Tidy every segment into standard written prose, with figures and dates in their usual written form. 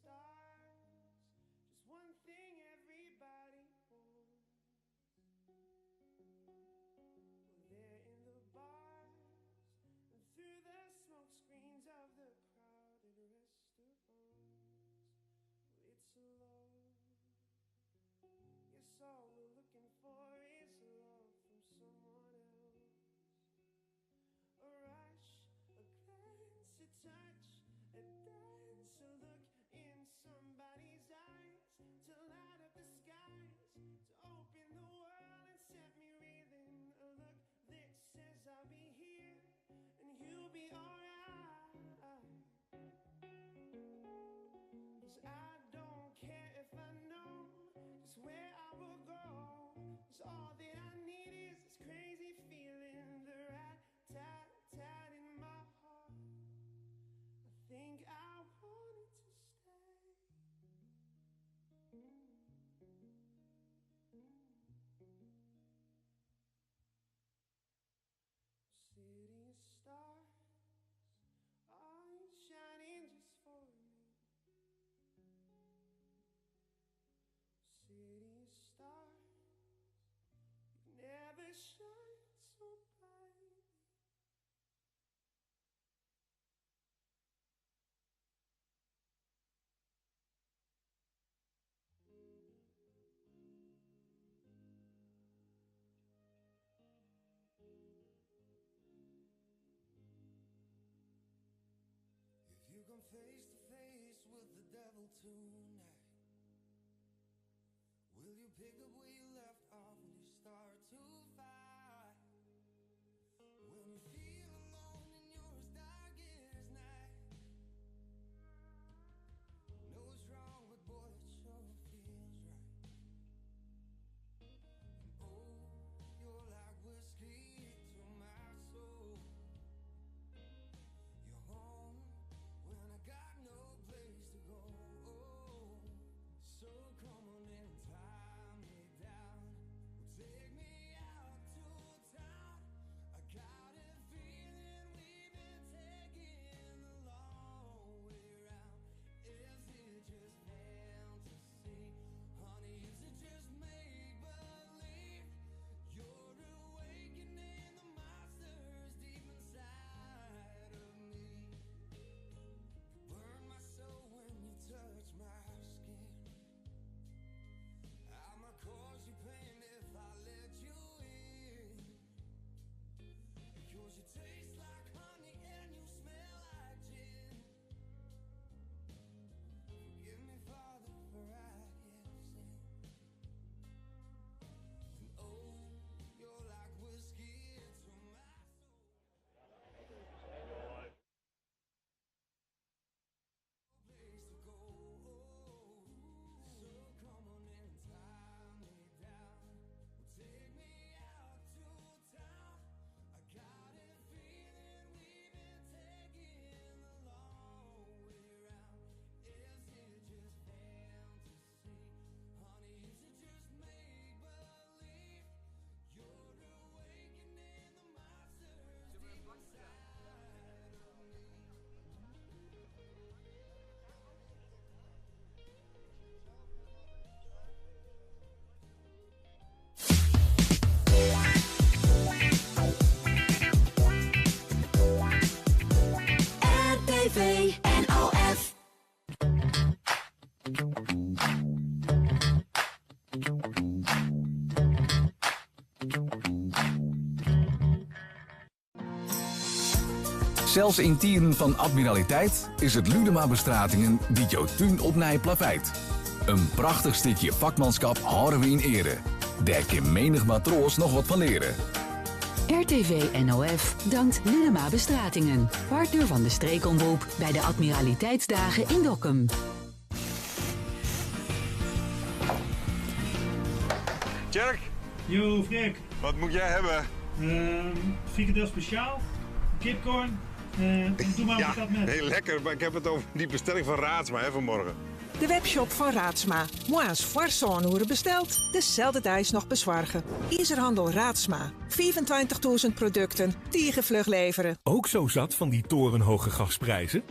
stars, just one thing everybody wants. Well, they're in the bars and through the smoke screens of the crowded restaurants. Well, it's love. Yes, all we're looking for is love from someone else. A rush, a glance, a touch, a dance, a look in somebody's eyes, to light up the skies, to open the world and set me reeling. A look that says I'll be here and you'll be alright. 'Cause I don't care if I know just where I will go. 'Cause all that I need is this crazy feeling, the rat-tat-tat in my heart. I think I wanted to stay. City of stars, are you shining just for me? City of stars, you've never shined so brightly. If you come face to face with the devil tonight, will you pick up where you left off when you start to fight? When you feel alone and you're as dark as night. Know what's wrong, but boy, it sure feels right. And oh, you're like whiskey to my soul. You're home when I got no place to go. So come on in, tie me down, take me out to town. I got a feeling we've been taking the long way round. Is it just fantasy? Honey, is it just make-believe? You're awakening the monsters deep inside of me. Burn my soul when you touch my skin. I'ma cause you pain if I let you in. Because you taste like honey and you smell like gin. Forgive me, Father, for I have sinned. And oh, you're like whiskey to my soul. Place to go. So come on in, tie me down, take me out to town. I got a feeling we've been taking the long way round. Is it just fantasy? Honey, is it just make-believe? You're awakening the monsters deep inside of me. RTV NOF. Zelfs in tieren van admiraliteit is het Ludema Bestratingen die jouw tuin opnij plaveit. Een prachtig stukje vakmanschap houden we in ere. Daar kan menig matroos nog wat van leren. RTV NOF dankt Ludema Bestratingen, partner van de streekomroep bij de Admiraliteitsdagen in Dokkum. Tjerk, Yo, Freek. wat moet jij hebben? Frikandel speciaal, kipcorn, doe maar een patat met. heel lekker, maar ik heb het over die bestelling van Raadsma hè, vanmorgen. De webshop van Raadsma. Moa's Farsoonhoeren besteld, dezelfde dag nog bezorgen. Iserhandel Raadsma. 25.000 producten, die je vlug leveren. Ook zo zat van die torenhoge gasprijzen?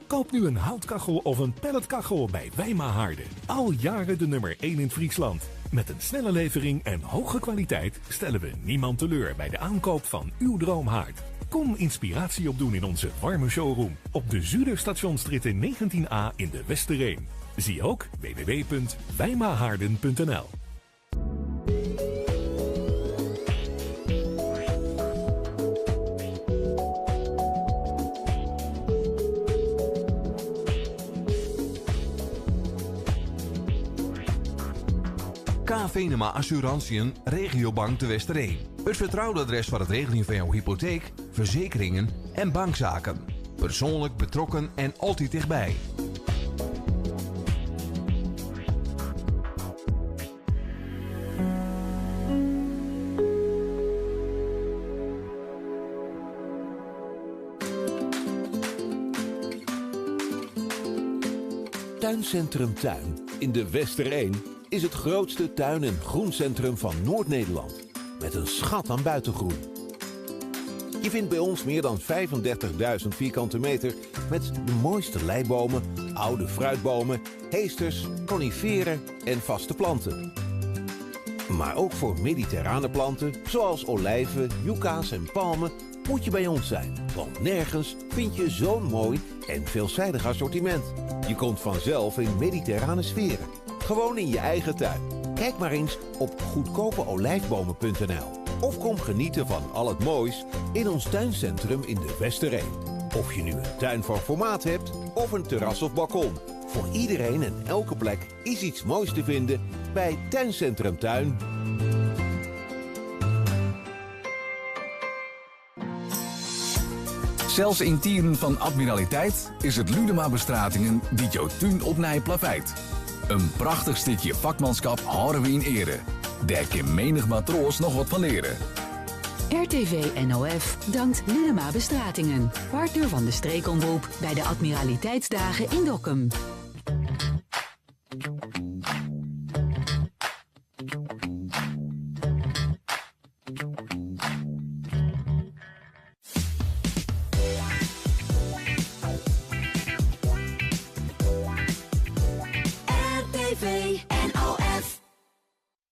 Koop nu een houtkachel of een pelletkachel bij Wijma-Haarden. Al jaren de nummer 1 in Friesland. Met een snelle levering en hoge kwaliteit stellen we niemand teleur bij de aankoop van uw droomhaard. Kom inspiratie opdoen in onze warme showroom op de Zuiderstationstraat 19a in de Westereen. Zie ook www.wijmahaarden.nl. K. Venema Assurantiën, Regiobank de Westereen. Het vertrouwde adres voor het regelen van jouw hypotheek, verzekeringen en bankzaken. Persoonlijk betrokken en altijd dichtbij. Tuincentrum Tuin in de Westereen is het grootste tuin- en groencentrum van Noord-Nederland. Met een schat aan buitengroen. Je vindt bij ons meer dan 35.000 vierkante meter met de mooiste leibomen, oude fruitbomen, heesters, coniferen en vaste planten. Maar ook voor mediterrane planten zoals olijven, yucca's en palmen moet je bij ons zijn. Want nergens vind je zo'n mooi en veelzijdig assortiment. Je komt vanzelf in mediterrane sferen. Gewoon in je eigen tuin. Kijk maar eens op goedkopeolijfbomen.nl. Of kom genieten van al het moois in ons tuincentrum in de Westereen. Of je nu een tuin van formaat hebt of een terras of balkon. Voor iedereen en elke plek is iets moois te vinden bij Tuincentrum Tuin. Zelfs in tijden van admiraliteit is het Ludema-bestratingen die jouw tuin opnij plaveit. Een prachtig stukje vakmanschap houden we in ere. Daar kan menig matroos nog wat van leren. RTV NOF dankt Lidema Bestratingen, partner van de streekomroep bij de Admiraliteitsdagen in Dokkum.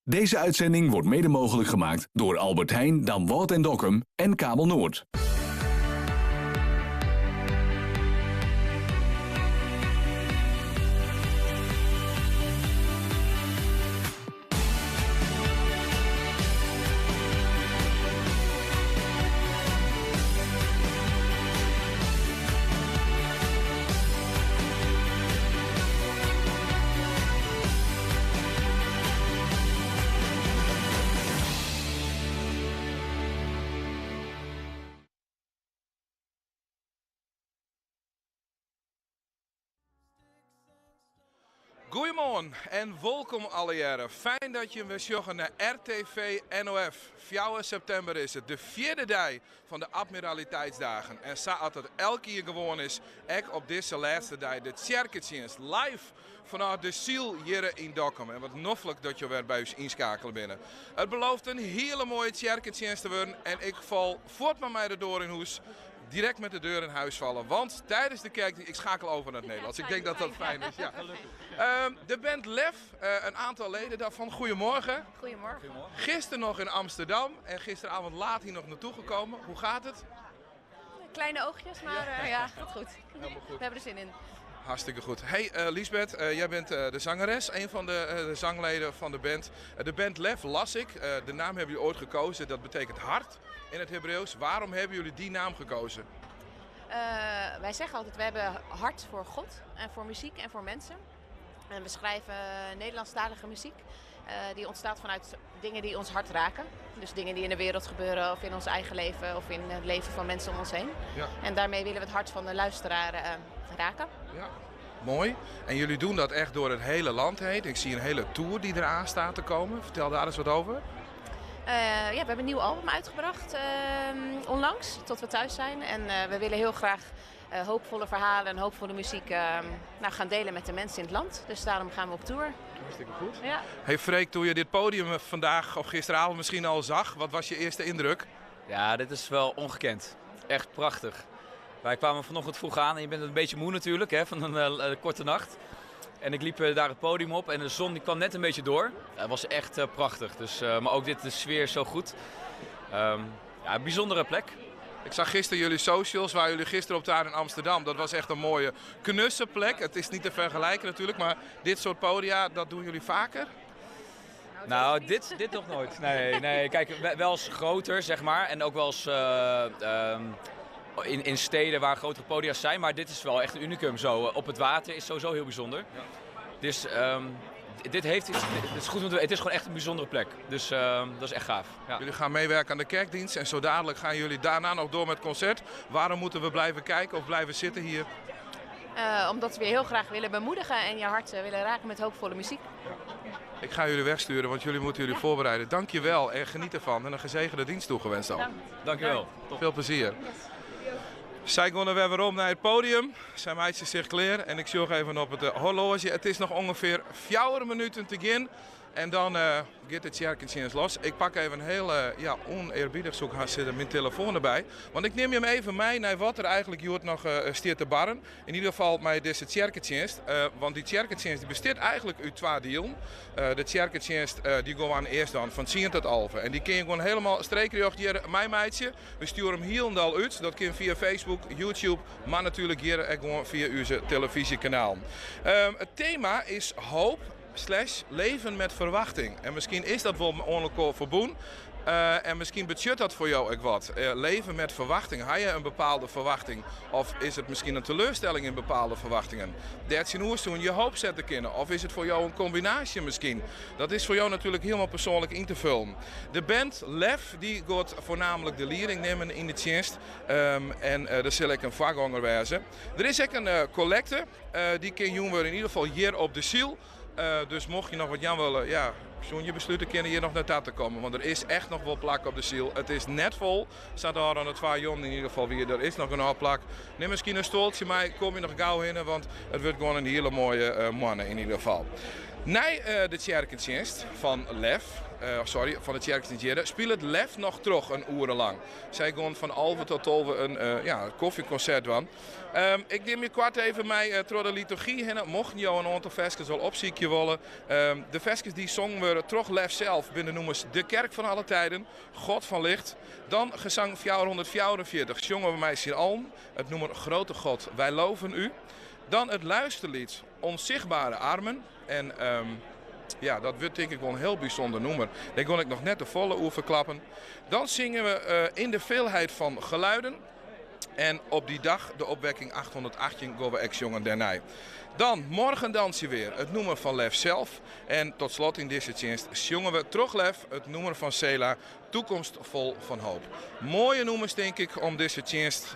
Deze uitzending wordt mede mogelijk gemaakt door Albert Heijn, Damwoudt en Dokkum en Kabel Noord. Goedemorgen en welkom alle jaren. Fijn dat je weer sjoegen naar RTV NOF. 4 september is het, de 4e dag van de Admiraliteitsdagen. En zoals het elke keer gewoon is, ook op deze laatste dag de Tjerketjens live vanuit de Ziel hier in Dokkum. En wat noffelijk dat je weer bij ons inschakelen binnen. Het belooft een hele mooie Tjerketjens te worden en ik val voort met mij de door in huis. Direct met de deur in huis vallen, want tijdens de kerk, ik schakel over naar het Nederlands. Ik denk dat dat fijn is. Ja. De band Lef, een aantal leden daarvan. Goedemorgen. Goedemorgen. Gisteren nog in Amsterdam en gisteravond laat hier nog naartoe gekomen. Hoe gaat het? Kleine oogjes, maar ja, gaat goed. Helemaal goed. We hebben er zin in. Hartstikke goed. Hey Liesbeth, jij bent de zangeres, een van de zangleden van de band. De band Lef las ik, de naam hebben jullie ooit gekozen, dat betekent hart in het Hebreeuws. Waarom hebben jullie die naam gekozen? Wij zeggen altijd, we hebben hart voor God en voor muziek en voor mensen. En we schrijven Nederlandstalige muziek die ontstaat vanuit dingen die ons hart raken. Dus dingen die in de wereld gebeuren of in ons eigen leven of in het leven van mensen om ons heen. Ja. En daarmee willen we het hart van de luisteraar raken. Ja. Mooi. En jullie doen dat echt door het hele land heen. Ik zie een hele tour die eraan staat te komen. Vertel daar eens wat over. Ja, we hebben een nieuw album uitgebracht onlangs, tot we thuis zijn. En we willen heel graag hoopvolle verhalen en hoopvolle muziek gaan delen met de mensen in het land. Dus daarom gaan we op tour. Hartstikke goed. Ja. Hey Freek, toen je dit podium vandaag of gisteravond misschien al zag, wat was je eerste indruk? Ja, dit is wel ongekend. Echt prachtig. Wij kwamen vanochtend vroeg aan en je bent een beetje moe natuurlijk, hè, van een korte nacht. En ik liep daar het podium op en de zon die kwam net een beetje door. Het was echt prachtig, dus, maar ook de sfeer is zo goed. Een bijzondere plek. Ik zag gisteren jullie socials, waar jullie gisteren op waren in Amsterdam. Dat was echt een mooie knusse plek. Het is niet te vergelijken natuurlijk, maar dit soort podia, dat doen jullie vaker? Nou, dit nog nooit. Nee. Kijk, wel eens groter, zeg maar. En ook wel eens in steden waar grotere podia's zijn. Maar dit is wel echt een unicum zo. Op het water is sowieso heel bijzonder. Ja. Dus dit heeft iets, het is goed om te weten. Het is gewoon echt een bijzondere plek. Dus dat is echt gaaf. Ja. Jullie gaan meewerken aan de kerkdienst en zo dadelijk gaan jullie daarna nog door met het concert. Waarom moeten we blijven kijken of blijven zitten hier? Omdat we je heel graag willen bemoedigen en je hart willen raken met hoopvolle muziek. Ik ga jullie wegsturen, want jullie moeten jullie voorbereiden. Dank je wel en geniet ervan en een gezegende dienst toegewenst al. Dank je wel. Veel plezier. Zij gaan er weer om naar het podium. Zij maakt zich klaar en ik zorg even op het horloge. Het is nog ongeveer 4 minuten te gaan. En dan gaat het kerkdienst los. Ik pak even een heel oneerbiedig zoek mijn telefoon erbij. Want ik neem je hem even mee naar wat er eigenlijk Joert nog staat te barren. In ieder geval met deze kerkdienst. Want die kerkdienst bestaat eigenlijk uit 2 delen. De kerkdienst die gaan eerst dan van 10 tot 11. En die kun je gewoon helemaal streekrecht hier mijn meidje. We sturen hem helemaal uit. Dat kan via Facebook, YouTube, maar natuurlijk hier gewoon via onze televisiekanaal. Het thema is hoop. /leven met verwachting. En misschien is dat wel ongeluk verboen. En misschien betekent dat voor jou ook wat. Leven met verwachting. Heb je een bepaalde verwachting? Of is het misschien een teleurstelling in bepaalde verwachtingen? Dat je toen je hoop zetten kunnen. Of is het voor jou een combinatie misschien? Dat is voor jou natuurlijk helemaal persoonlijk in te vullen. De band Lef die gaat voornamelijk de leiding nemen in de dienst. En daar zal ik een voorganger wezen. Er is ook een collecte. Die kun je in ieder geval hier op de ziel. Dus mocht je nog wat Jan willen, zo'n je besluiten kunnen hier nog naartoe te komen. Want er is echt nog wel plak op de ziel. Het is net vol. Staat daar aan het 2 Jon in ieder geval weer. Er is nog een hoop plak. Neem misschien een stoeltje mee. Kom je nog gauw in, want het wordt gewoon een hele mooie mannen in ieder geval. Nee, de kerkdienst van Lef. Van de kerkdienst speelt het Lef nog terug een uur lang. Zij gaan van 11 tot 12 een koffieconcert van. Ik neem je kwart even mee door de liturgie heen. Mocht je jou een aantal versjes al opziekje willen. De versjes die zongen worden terug Lef zelf binnen noemen ze De Kerk van alle tijden, God van licht. Dan gezang 444 zongen we mij Sint Alm. Het nummer Grote God, wij loven u. Dan het luisterlied Onzichtbare armen. En dat wordt denk ik wel een heel bijzonder nummer. Daar kon ik nog net de volle oer verklappen. Dan zingen we In de veelheid van geluiden. En op die dag, de opwekking 818, gaan we ex-jongen daarna. Dan, morgen dansen we weer, het nummer van Lef zelf. En tot slot in deze dienst zongen we terug Lef, het nummer van Sela, Toekomst vol van hoop. Mooie nummers denk ik om deze dienst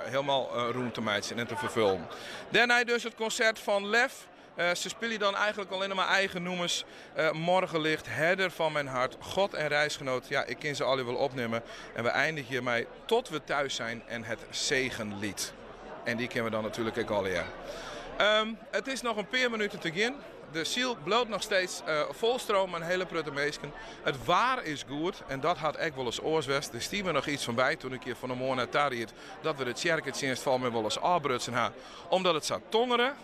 helemaal roem te maken en te vervullen. Daarna dus het concert van Lef. Ze spelen dan eigenlijk alleen maar eigen nummers. Morgenlicht, Herder van mijn hart, God en reisgenoot. Ja, ik kan ze alle wel opnemen. En we eindigen hiermee Tot we thuis zijn en het zegenlied. En die kennen we dan natuurlijk ook al hier. Het is nog een paar minuten te gaan. De ziel bloot nog steeds vol stroom en hele prutte meesken. Het waar is goed en dat had ik wel eens oorswest. Er stier me nog iets van bij toen ik hier van de morgen naar Tariët dat we de kerkdienst van me wel eens afbrutsen hadden. Omdat het zat tongeren.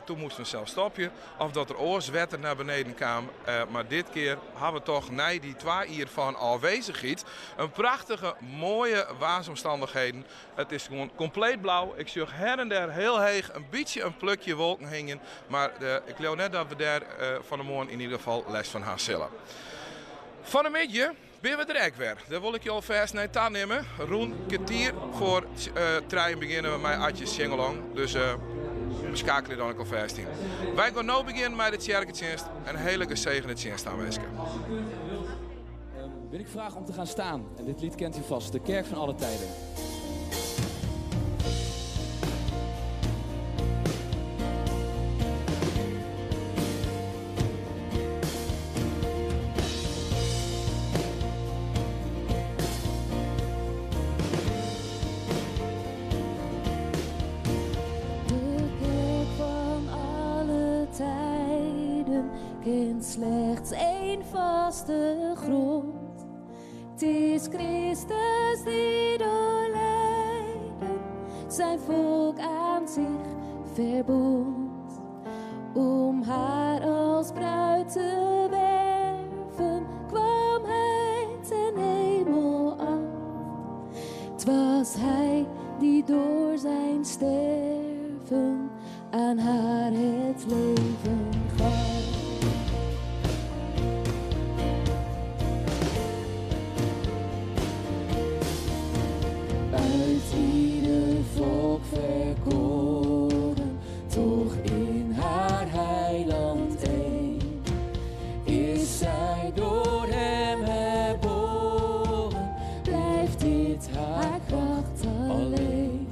Toen moesten we zelf stopje. Of dat er oorswetter naar beneden kwam. Maar dit keer hebben we toch na die 2 uur van aanwezigheid een prachtige, mooie waarsomstandigheden. Het is gewoon compleet blauw. Ik zie her en der heel heeg een beetje een plukje wolken hingen. Maar ik geloof net dat we daar van de morgen in ieder geval les van gaan zullen. Van een beetje ben we er ook weer. Daar wil ik je alvast naar taal nemen. Rond kwartier voor trein beginnen we met Adjes Singalong. Dus we schakelen dan ook alvast in. Wij gaan nu beginnen met de kerkdienst. Een hele gezegende dienst aanwezig. Wil ik vragen om te gaan staan. En dit lied kent u vast. De Kerk van alle tijden. Kent slechts één vaste grond. Het is Christus die door lijden zijn volk aan zich verbond. Om haar als bruid te werven, kwam hij ten hemel af. 'Het was hij die door zijn sterven aan haar het leven gaf. Uit ieder volk verkoren, toch in haar heiland één, is zij door hem herboren, blijft dit haar kracht alleen.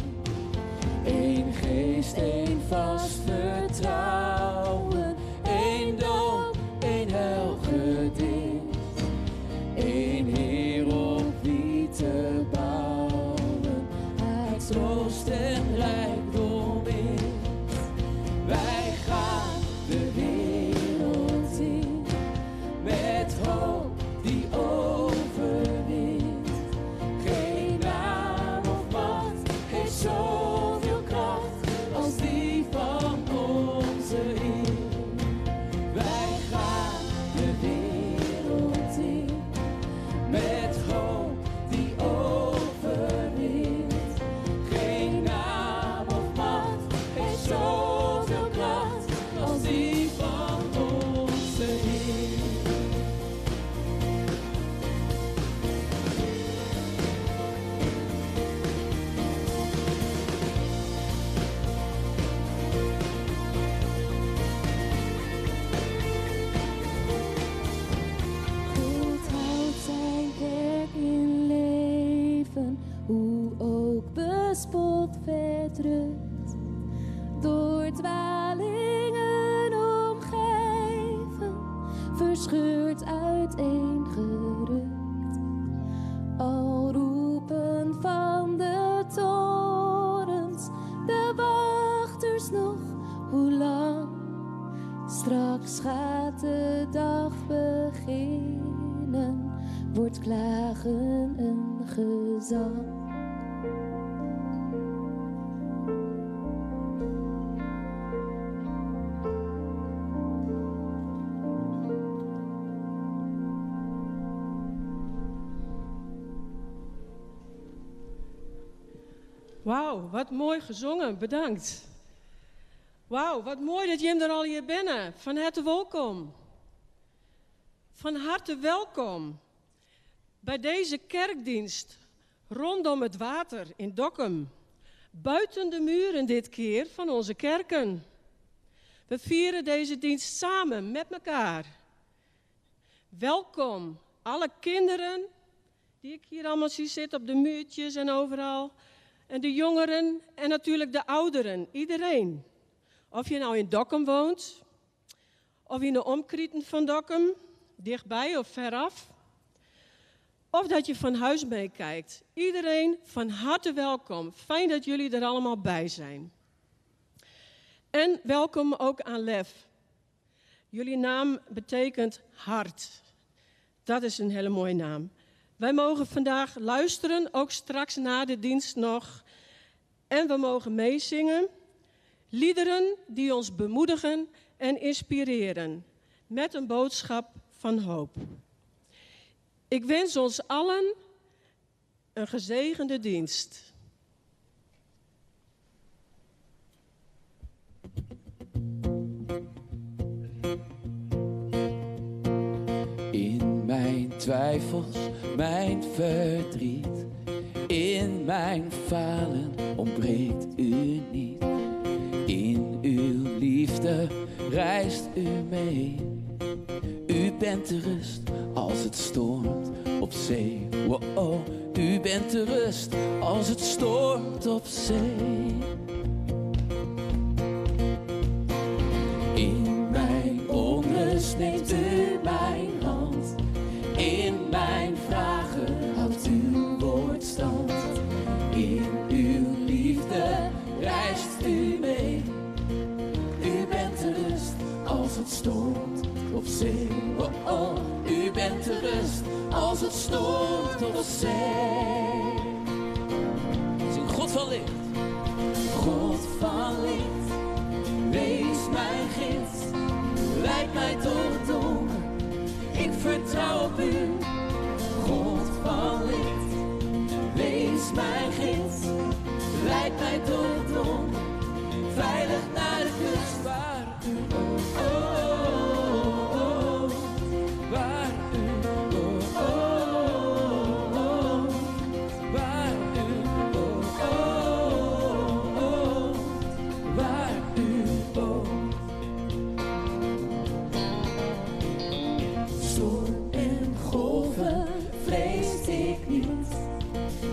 Eén geest, één vast vertrouwen, één doop, één helgedicht, één Heer op wie te bouwen, haar troost en rijkdom is. Wij gaan de wereld in met hoop die overwint. Geen naam of macht heeft zoveel kracht als die van onze Heer. Wij gaan de wereld in met hoop die overwint. Geen naam of macht heeft zoveel kracht als die van onze Heer. God houdt zijn kerk in leven, hoe ook bespot verdrukt, door dwalingen omgeven, verscheurd uiteengerukt. Al roepen van de torens de wachters nog, hoe lang? Straks gaat de dag beginnen, wordt klagen een gezang. Wauw, wat mooi gezongen, bedankt. Wauw, wat mooi dat jullie er al hier binnen. Van harte welkom. Van harte welkom bij deze kerkdienst rondom het water in Dokkum. Buiten de muren dit keer van onze kerken. We vieren deze dienst samen met elkaar. Welkom alle kinderen die ik hier allemaal zie zitten op de muurtjes en overal. En de jongeren en natuurlijk de ouderen, iedereen. Of je nou in Dokkum woont, of in de omkrieten van Dokkum, dichtbij of veraf. Of dat je van huis meekijkt. Iedereen van harte welkom. Fijn dat jullie er allemaal bij zijn. En welkom ook aan Lef. Jullie naam betekent hart. Dat is een hele mooie naam. Wij mogen vandaag luisteren, ook straks na de dienst nog. En we mogen meezingen. Liederen die ons bemoedigen en inspireren. Met een boodschap van hoop. Ik wens ons allen een gezegende dienst. In mijn twijfels, mijn verdriet, in mijn falen ontbreekt u niet. In uw liefde reist u mee. U bent de rust als het stormt op zee. Oh, oh, u bent de rust als het stormt op zee. In mijn onrust neemt u mijn hand. In mijn vragen houdt uw woord stand. In uw liefde reist u mee. U bent de rust als het stormt op zee. Oh, oh, u bent de rust als het stormt op zee. Zing God van licht. God van licht, wees mijn gids. Leid mij door het donker, ik vertrouw op u. God van licht, wees mijn gids. Leid mij door het donker, veilig naar de kust waar u waar u waar u woont. Storm en golven vrees ik niet.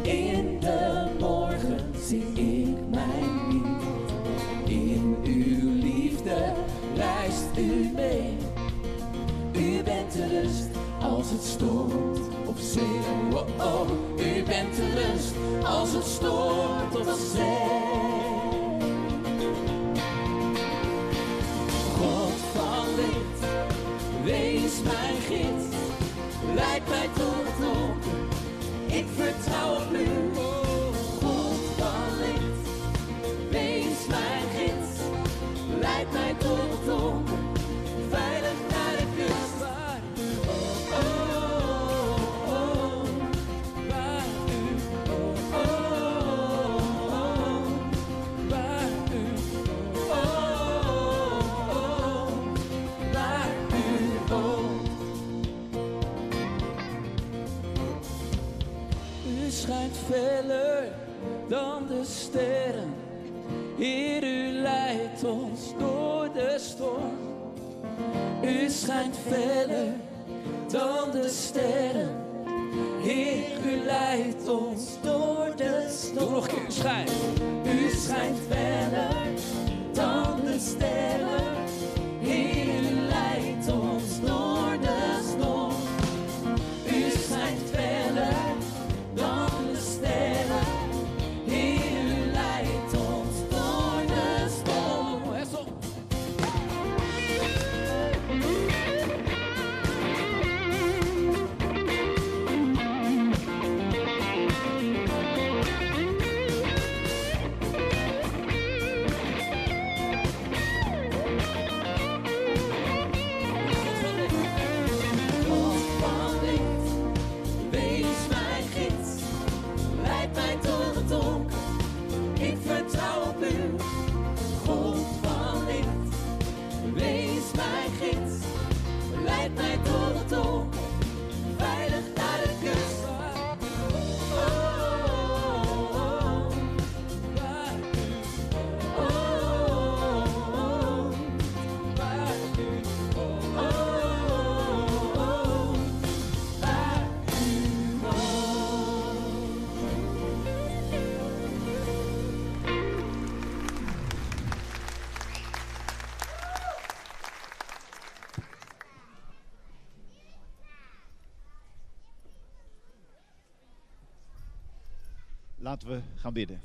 In de morgen zing ik mijn lied. In uw liefde reist u mee. U bent de rust als het stormt op zee. Oh, oh. U bent de rust als het stormt op zee. God van licht, wees mijn gids. Leid mij door het donker, ik vertrouw op u. God van licht, wees mijn gids. Leid mij door het donker, veilig naar de kust waar u waar u waar u waar u woont. U schijnt feller dan de sterren. Heer, u leidt ons door de storm. U schijnt feller dan de sterren. Heer, u leidt ons door de storm. Doe nog een keer, schijnt. U schijnt feller dan de sterren. Heer, u leidt ons door de storm. U schijnt feller dan de sterren. Heer, u leidt ons door de storm. God van licht, wees mijn gids. Leid mij door het donker, ik vertrouw op u. God van licht, wees mijn gids. Leid mij door het donker, veilig naar de kust. Laten we gaan bidden.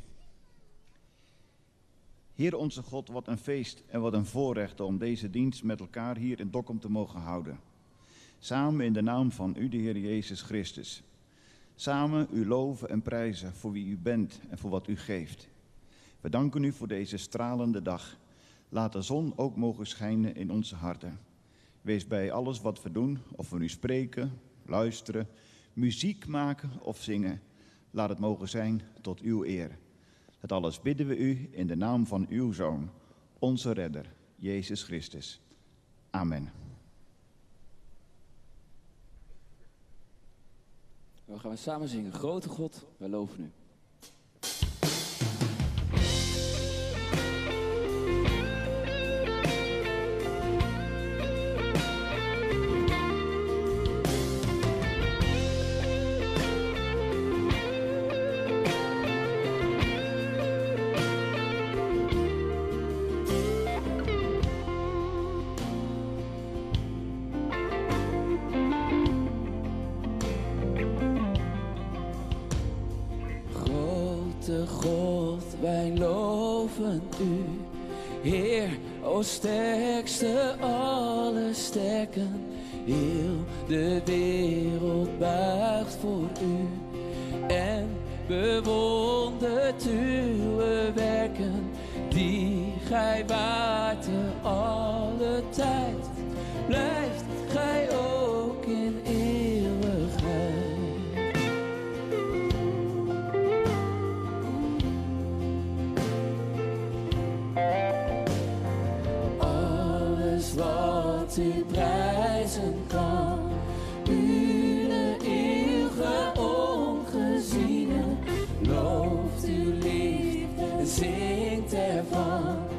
Heer onze God, wat een feest en wat een voorrecht om deze dienst met elkaar hier in Dokkum te mogen houden. Samen in de naam van u, de Heer Jezus Christus. Samen u loven en prijzen voor wie u bent en voor wat u geeft. We danken u voor deze stralende dag. Laat de zon ook mogen schijnen in onze harten. Wees bij alles wat we doen, of we nu spreken, luisteren, muziek maken of zingen. Laat het mogen zijn tot uw eer. Dat alles bidden we u in de naam van uw Zoon, onze Redder, Jezus Christus. Amen. We gaan samen zingen. Grote God, wij loven u. God, wij loven u. Heer, o sterkste alle sterken. Heel de wereld buigt voor u. En bewondert uw werken. gij waart er alle tijd, blijft gij ook in eeuwigheid. Alles wat u prijzen kan, u de eeuwige ongeziene, looft uw liefde en zingt ervan.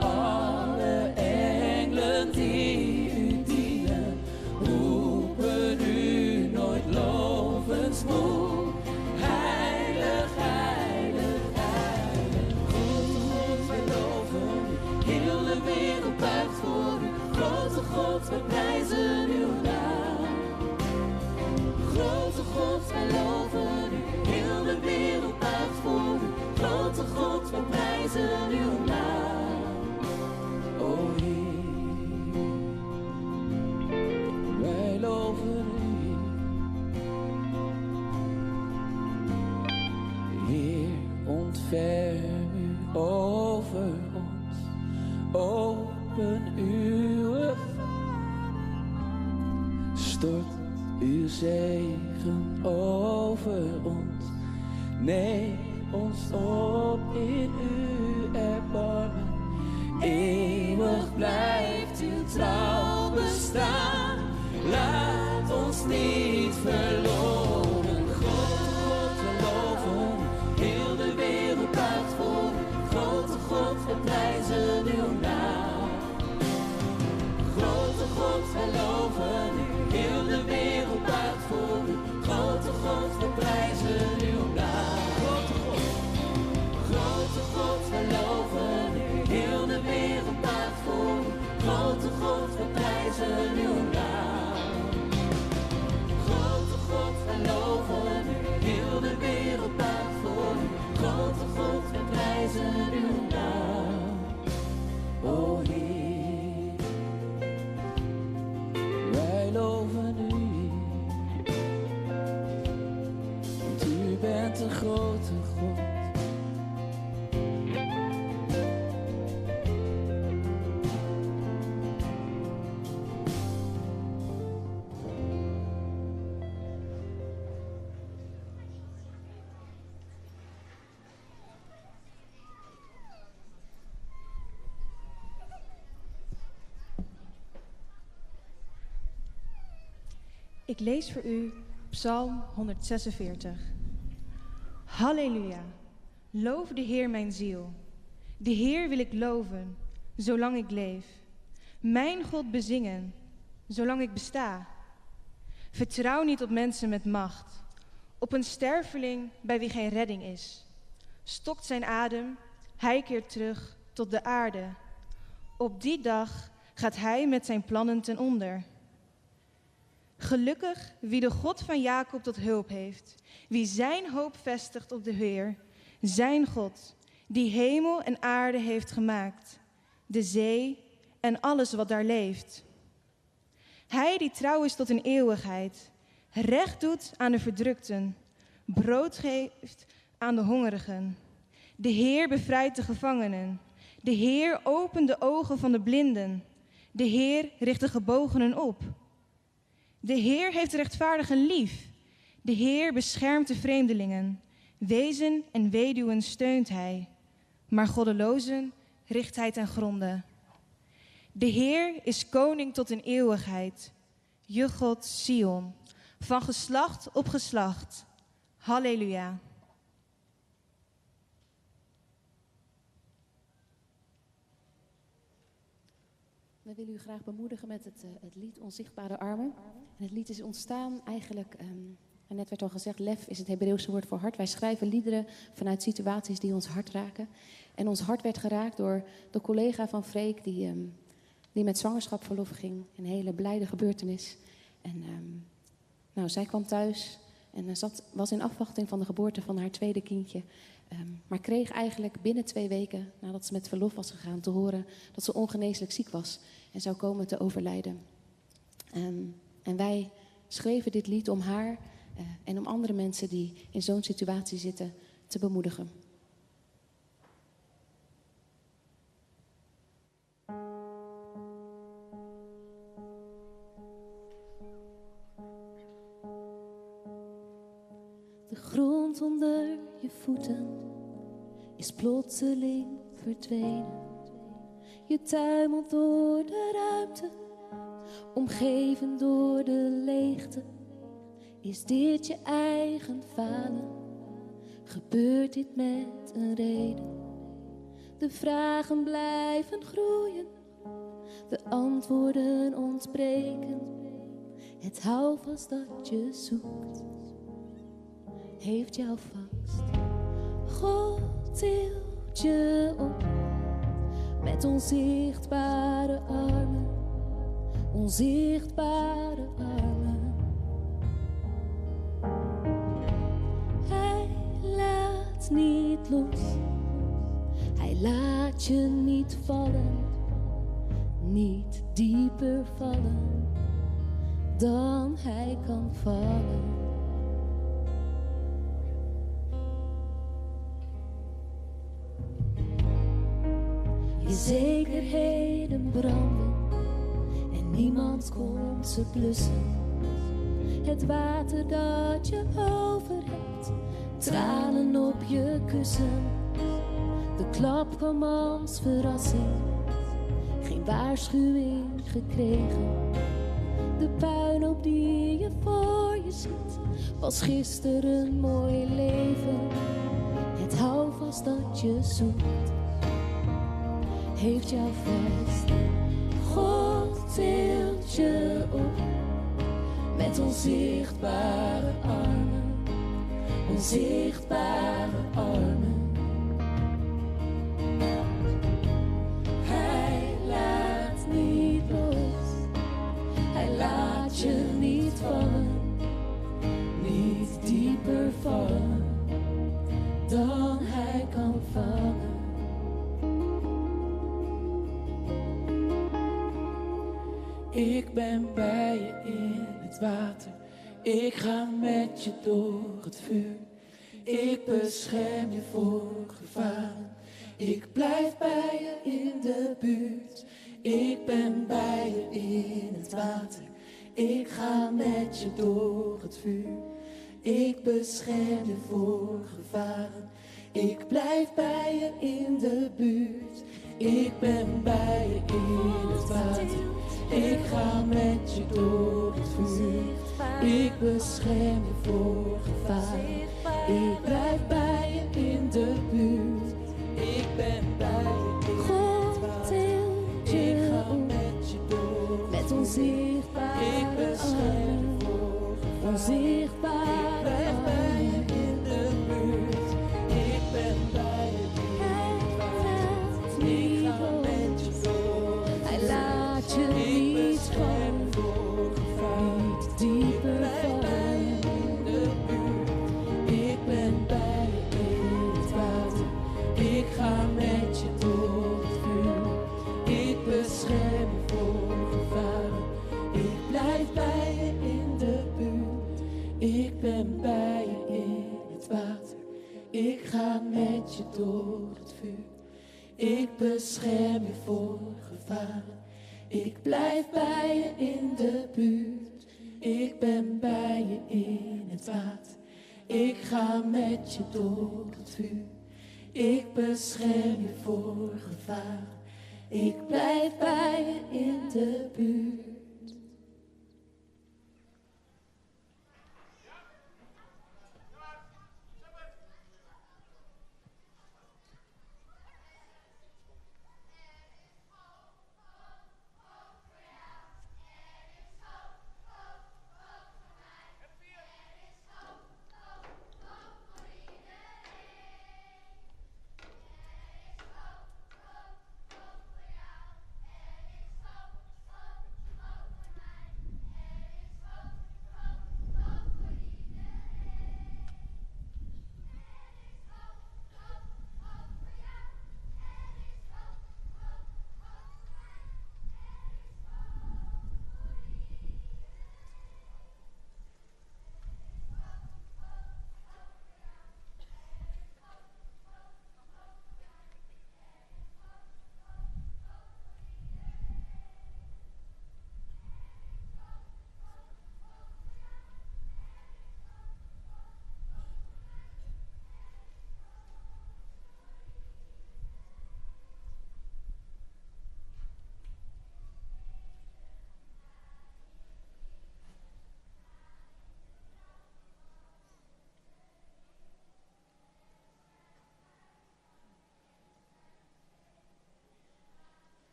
Alle engelen die u dienen, roepen u nooit lovensmoe. Heilig, heilig, heilig. Grote God, wij loven u, heel de wereld buigt voor u. Grote God, wij prijzen uw naam. Grote God, wij loven u, heel de wereld buigt voor u. Grote God, wij prijzen uw naam. O Heer, wij loven u. Heer, ontferm u over ons, open uw stort uw zegen over ons, neem ons op in uw erbarmen. Eeuwig blijft uw trouw bestaan, laat ons niet verloren. Grote God, we loven u, heel de wereld buigt voor u. Grote God, we prijzen uw naam. Grote God, we loven u, heel de wereld buigt voor u. Grote God, we prijzen uw naam. Grote God, we loven u, heel de wereld buigt voor u. Grote God, we prijzen uw naam. Grote God, we loven u, heel de wereld buigt voor u. Grote God, we prijzen uw naam. O Heer, wij loven u, want u bent een grote God. Ik lees voor u Psalm 146. Halleluja, loof de Heer mijn ziel. De Heer wil ik loven, zolang ik leef. Mijn God bezingen, zolang ik besta. Vertrouw niet op mensen met macht, op een sterveling bij wie geen redding is. Stokt zijn adem, hij keert terug tot de aarde. Op die dag gaat hij met zijn plannen ten onder. Gelukkig wie de God van Jacob tot hulp heeft, wie zijn hoop vestigt op de Heer, zijn God, die hemel en aarde heeft gemaakt, de zee en alles wat daar leeft. Hij die trouw is tot in eeuwigheid, recht doet aan de verdrukten, brood geeft aan de hongerigen. De Heer bevrijdt de gevangenen, de Heer opent de ogen van de blinden, de Heer richt de gebogenen op. De Heer heeft de rechtvaardigen lief. De Heer beschermt de vreemdelingen. Wezen en weduwen steunt hij. Maar goddelozen richt hij ten gronde. De Heer is koning tot in eeuwigheid. Je God Sion, van geslacht op geslacht. Halleluja. We willen u graag bemoedigen met het lied Onzichtbare Armen. En het lied is ontstaan eigenlijk, en net werd al gezegd, lef is het Hebreeuwse woord voor hart. Wij schrijven liederen vanuit situaties die ons hart raken. En ons hart werd geraakt door de collega van Freek die met zwangerschapsverlof ging. Een hele blijde gebeurtenis. En zij kwam thuis en was in afwachting van de geboorte van haar tweede kindje. Maar kreeg eigenlijk binnen 2 weken, nadat ze met verlof was gegaan, te horen dat ze ongeneeslijk ziek was en zou komen te overlijden. En wij schreven dit lied om haar en om andere mensen die in zo'n situatie zitten te bemoedigen. De grond onder je voeten is plotseling verdwenen. Je tuimelt door de ruimte, omgeven door de leegte. Is dit je eigen falen? Gebeurt dit met een reden? De vragen blijven groeien, de antwoorden ontbreken. Het houvast dat je zoekt, heeft jou vast. God tilt je op, met onzichtbare armen, onzichtbare armen. Hij laat niet los, hij laat je niet vallen, niet dieper vallen dan hij kan vallen. Je zekerheden branden en niemand komt ze blussen. Het water dat je over hebt, tranen op je kussen. De klap kwam als verrassing, geen waarschuwing gekregen. De puinhoop die je voor je ziet, was gisteren een mooi leven. Het houvast dat je zoekt, heeft jou vast. God tilt je op, met onzichtbare armen, onzichtbare armen. Hij laat niet los, hij laat je niet vallen, niet dieper vallen dan hij kan vallen. Ik ben bij je in het water, ik ga met je door het vuur. Ik bescherm je voor gevaren, ik blijf bij je in de buurt. Ik ben bij je in het water, ik ga met je door het vuur. Ik bescherm je voor gevaren, ik blijf bij je in de buurt. Ik ben bij je in het water, ik ga met je door het vuur. Ik bescherm je voor gevaar, ik blijf bij je in de buurt. Ik ben bij je in het water, ik ga met je door met onzichtbare armen. Ik bescherm je voor gevaar, onzichtbare ik blijf bij je in de buurt. Ik ben bij je in het water, ik ga met je door. Hij laat je niet vallen, niet dieper vallen. Ik ben bij je in het water, ik ga met je door het vuur. Ik bescherm je voor gevaren, ik blijf bij je in de buurt. Ik ben bij je in het water, ik ga met je door het vuur. Ik bescherm je voor gevaren, ik blijf bij je in de buurt. Ik ben bij je in het water, ik ga met je door het vuur. Ik bescherm je voor gevaar, ik blijf bij je in de buurt.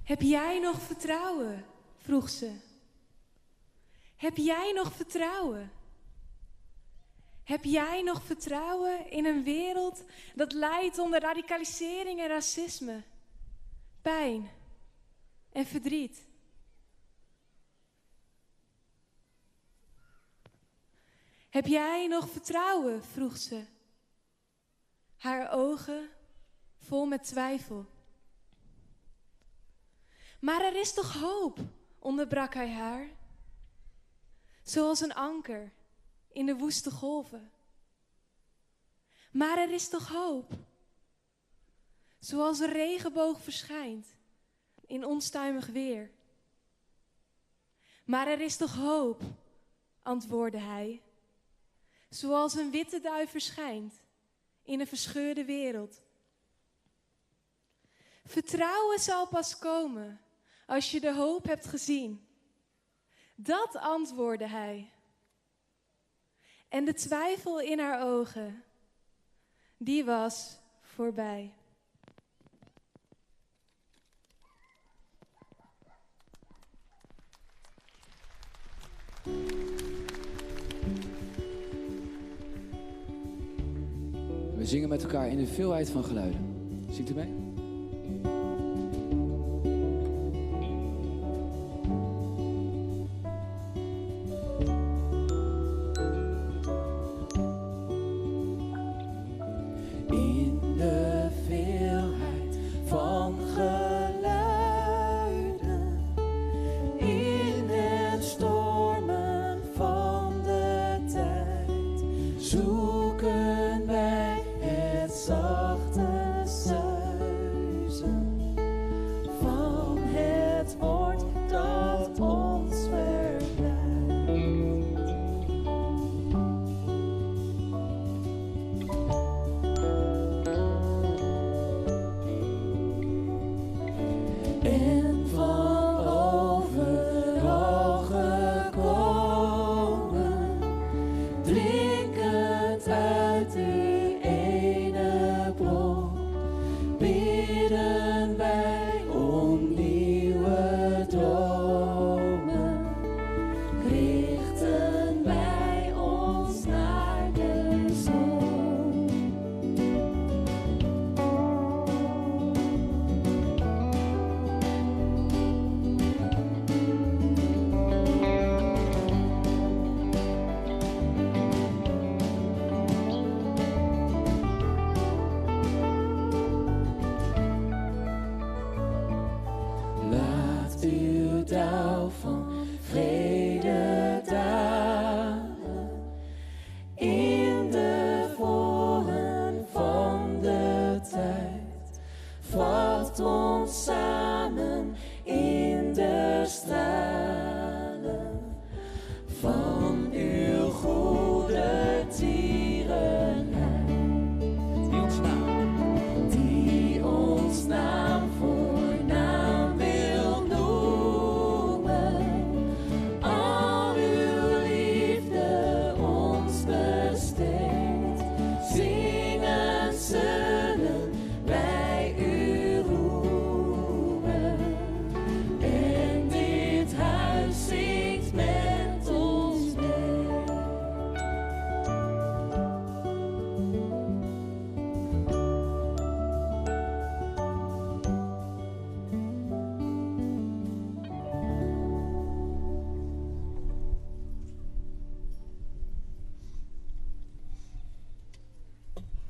Heb jij nog vertrouwen? Vroeg ze. Heb jij nog vertrouwen? Heb jij nog vertrouwen in een wereld dat lijdt onder radicalisering en racisme, pijn en verdriet? Heb jij nog vertrouwen? Vroeg ze. Haar ogen vol met twijfel. Maar er is toch hoop, onderbrak hij haar. Zoals een anker in de woeste golven. Maar er is toch hoop. Zoals een regenboog verschijnt in onstuimig weer. Maar er is toch hoop, antwoordde hij. Zoals een witte duif verschijnt in een verscheurde wereld. Vertrouwen zal pas komen als je de hoop hebt gezien. Dat antwoordde hij. En de twijfel in haar ogen, die was voorbij. We zingen met elkaar in de veelheid van geluiden. Zingt u mee?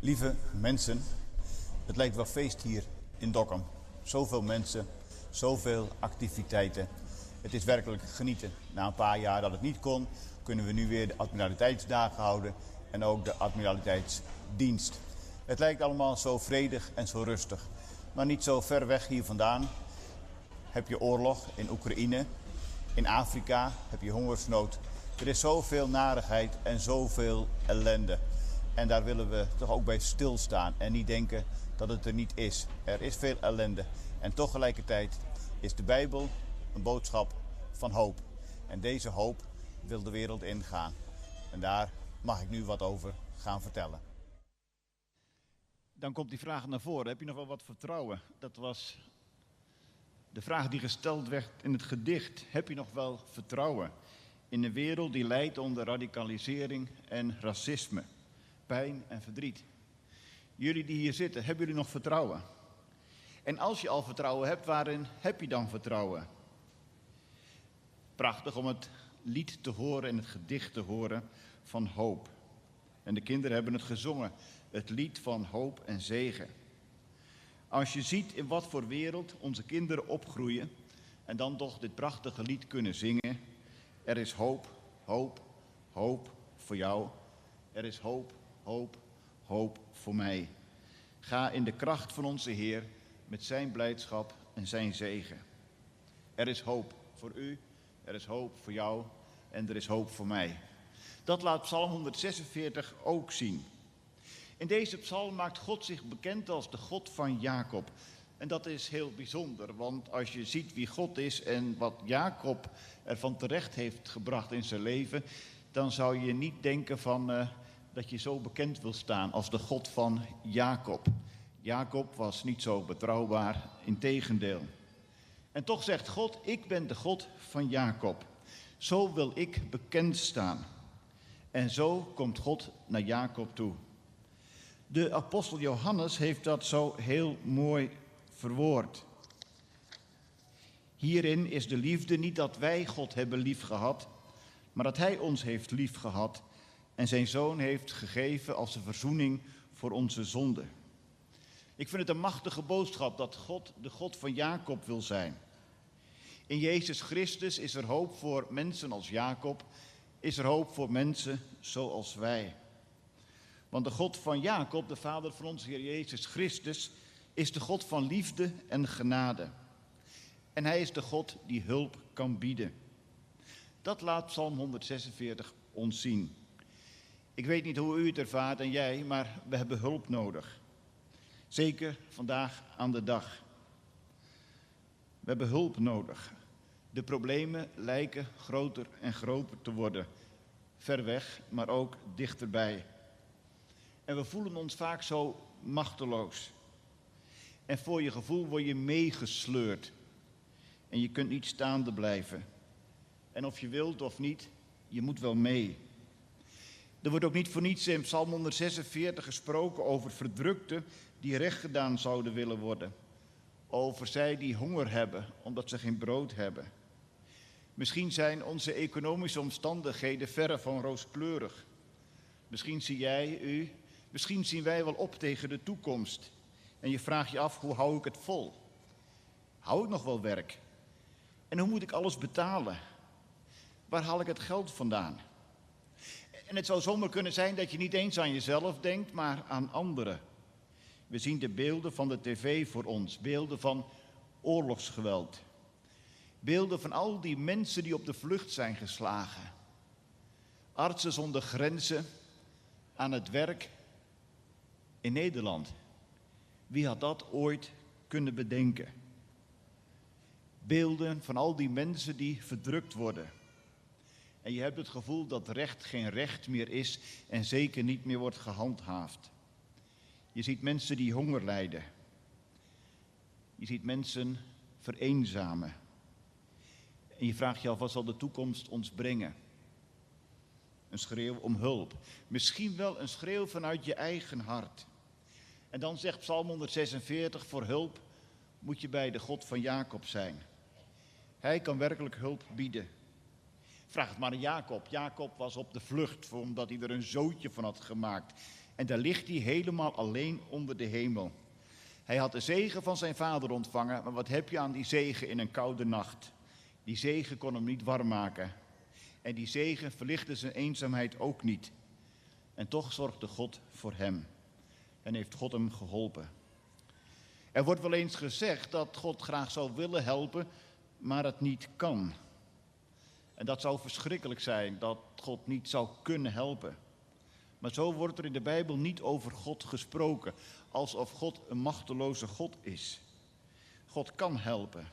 Lieve mensen, het lijkt wel feest hier in Dokkum. Zoveel mensen, zoveel activiteiten. Het is werkelijk genieten. Na een paar jaar dat het niet kon, kunnen we nu weer de Admiraliteitsdagen houden en ook de Admiraliteitsdienst. Het lijkt allemaal zo vredig en zo rustig. Maar niet zo ver weg hier vandaan heb je oorlog in Oekraïne. In Afrika heb je hongersnood. Er is zoveel narigheid en zoveel ellende. En daar willen we toch ook bij stilstaan en niet denken dat het er niet is. Er is veel ellende. En tegelijkertijd is de Bijbel een boodschap van hoop. En deze hoop wil de wereld ingaan. En daar mag ik nu wat over gaan vertellen. Dan komt die vraag naar voren. Heb je nog wel wat vertrouwen? Dat was De vraag die gesteld werd in het gedicht, heb je nog wel vertrouwen in een wereld die lijdt onder radicalisering en racisme, pijn en verdriet? Jullie die hier zitten, hebben jullie nog vertrouwen? En als je al vertrouwen hebt, waarin heb je dan vertrouwen? Prachtig om het lied te horen en het gedicht te horen van hoop. En de kinderen hebben het gezongen, het lied van hoop en zegen. Als je ziet in wat voor wereld onze kinderen opgroeien en dan toch dit prachtige lied kunnen zingen. Er is hoop, hoop, hoop voor jou. Er is hoop, hoop, hoop voor mij. Ga in de kracht van onze Heer met zijn blijdschap en zijn zegen. Er is hoop voor u, er is hoop voor jou en er is hoop voor mij. Dat laat Psalm 146 ook zien. In deze psalm maakt God zich bekend als de God van Jacob. En dat is heel bijzonder, want als je ziet wie God is en wat Jacob ervan terecht heeft gebracht in zijn leven, dan zou je niet denken dat je zo bekend wil staan als de God van Jacob. Jacob was niet zo betrouwbaar, integendeel. En toch zegt God, ik ben de God van Jacob. Zo wil ik bekend staan. En zo komt God naar Jacob toe. De apostel Johannes heeft dat zo heel mooi verwoord. Hierin is de liefde niet dat wij God hebben liefgehad, maar dat Hij ons heeft liefgehad en zijn Zoon heeft gegeven als een verzoening voor onze zonden. Ik vind het een machtige boodschap dat God de God van Jacob wil zijn. In Jezus Christus is er hoop voor mensen als Jacob, is er hoop voor mensen zoals wij. Want de God van Jacob, de Vader van onze Heer Jezus Christus, is de God van liefde en genade. En Hij is de God die hulp kan bieden. Dat laat Psalm 146 ons zien. Ik weet niet hoe u het ervaart en jij, maar we hebben hulp nodig. Zeker vandaag aan de dag. We hebben hulp nodig. De problemen lijken groter en groter te worden. Ver weg, maar ook dichterbij. En we voelen ons vaak zo machteloos. En voor je gevoel word je meegesleurd. En je kunt niet staande blijven. En of je wilt of niet, je moet wel mee. Er wordt ook niet voor niets in Psalm 146 gesproken over verdrukten die recht gedaan zouden willen worden. Over zij die honger hebben, omdat ze geen brood hebben. Misschien zijn onze economische omstandigheden verre van rooskleurig. Misschien zie jij, u, misschien zien wij wel op tegen de toekomst. En je vraagt je af, hoe hou ik het vol? Hou ik nog wel werk? En hoe moet ik alles betalen? Waar haal ik het geld vandaan? En het zou zomaar kunnen zijn dat je niet eens aan jezelf denkt, maar aan anderen. We zien de beelden van de tv voor ons, beelden van oorlogsgeweld. Beelden van al die mensen die op de vlucht zijn geslagen. Artsen zonder grenzen aan het werk in Nederland. Wie had dat ooit kunnen bedenken? Beelden van al die mensen die verdrukt worden. En je hebt het gevoel dat recht geen recht meer is en zeker niet meer wordt gehandhaafd. Je ziet mensen die honger lijden. Je ziet mensen vereenzamen. En je vraagt je af, wat zal de toekomst ons brengen? Een schreeuw om hulp. Misschien wel een schreeuw vanuit je eigen hart. En dan zegt Psalm 146, voor hulp moet je bij de God van Jacob zijn. Hij kan werkelijk hulp bieden. Vraag het maar aan Jacob. Jacob was op de vlucht omdat hij er een zootje van had gemaakt. En daar ligt hij helemaal alleen onder de hemel. Hij had de zegen van zijn vader ontvangen, maar wat heb je aan die zegen in een koude nacht? Die zegen kon hem niet warm maken. En die zegen verlichtte zijn eenzaamheid ook niet. En toch zorgde God voor hem. En heeft God hem geholpen. Er wordt wel eens gezegd dat God graag zou willen helpen, maar het niet kan. En dat zou verschrikkelijk zijn, dat God niet zou kunnen helpen. Maar zo wordt er in de Bijbel niet over God gesproken, alsof God een machteloze God is. God kan helpen.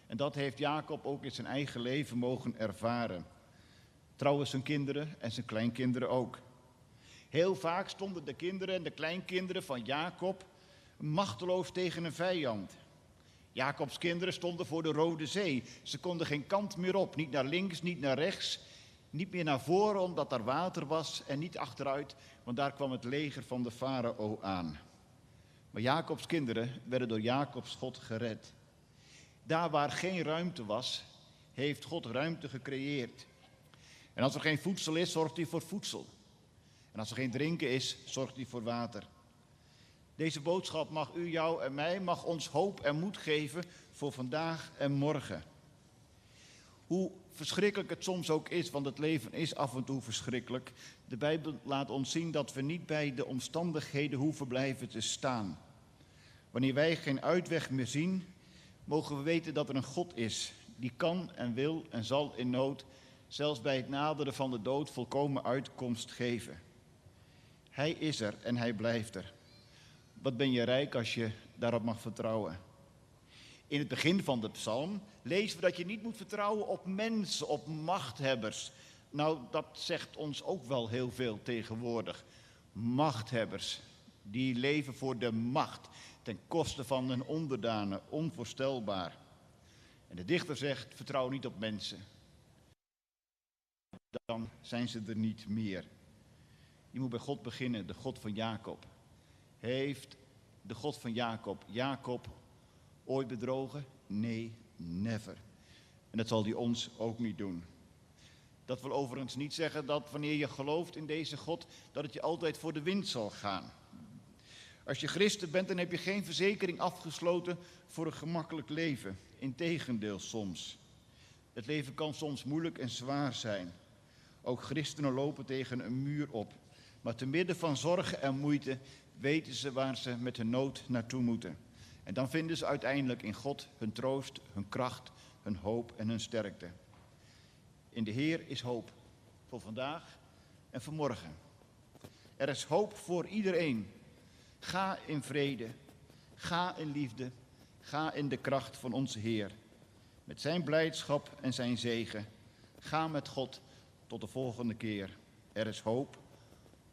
En dat heeft Jacob ook in zijn eigen leven mogen ervaren. Trouwens zijn kinderen en zijn kleinkinderen ook. Heel vaak stonden de kinderen en de kleinkinderen van Jacob machteloos tegen een vijand. Jacobs kinderen stonden voor de Rode Zee. Ze konden geen kant meer op, niet naar links, niet naar rechts, niet meer naar voren omdat daar water was en niet achteruit, want daar kwam het leger van de farao aan. Maar Jacobs kinderen werden door Jacobs God gered. Daar waar geen ruimte was, heeft God ruimte gecreëerd. En als er geen voedsel is, zorgt hij voor voedsel. En als er geen drinken is, zorgt hij voor water. Deze boodschap mag u, jou en mij, mag ons hoop en moed geven voor vandaag en morgen. Hoe verschrikkelijk het soms ook is, want het leven is af en toe verschrikkelijk. De Bijbel laat ons zien dat we niet bij de omstandigheden hoeven blijven te staan. Wanneer wij geen uitweg meer zien, mogen we weten dat er een God is die kan en wil en zal in nood, zelfs bij het naderen van de dood, volkomen uitkomst geven. Hij is er en hij blijft er. Wat ben je rijk als je daarop mag vertrouwen. In het begin van de psalm lezen we dat je niet moet vertrouwen op mensen, op machthebbers. Nou, dat zegt ons ook wel heel veel tegenwoordig. Machthebbers, die leven voor de macht, ten koste van hun onderdanen, onvoorstelbaar. En de dichter zegt, vertrouw niet op mensen. Dan zijn ze er niet meer. Je moet bij God beginnen, de God van Jacob. Heeft de God van Jacob ooit bedrogen? Nee, never. En dat zal hij ons ook niet doen. Dat wil overigens niet zeggen dat wanneer je gelooft in deze God, dat het je altijd voor de wind zal gaan. Als je christen bent, dan heb je geen verzekering afgesloten voor een gemakkelijk leven. Integendeel soms. Het leven kan soms moeilijk en zwaar zijn. Ook christenen lopen tegen een muur op. Maar te midden van zorgen en moeite weten ze waar ze met hun nood naartoe moeten. En dan vinden ze uiteindelijk in God hun troost, hun kracht, hun hoop en hun sterkte. In de Heer is hoop. Voor vandaag en voor morgen. Er is hoop voor iedereen. Ga in vrede. Ga in liefde. Ga in de kracht van onze Heer. Met zijn blijdschap en zijn zegen. Ga met God tot de volgende keer. Er is hoop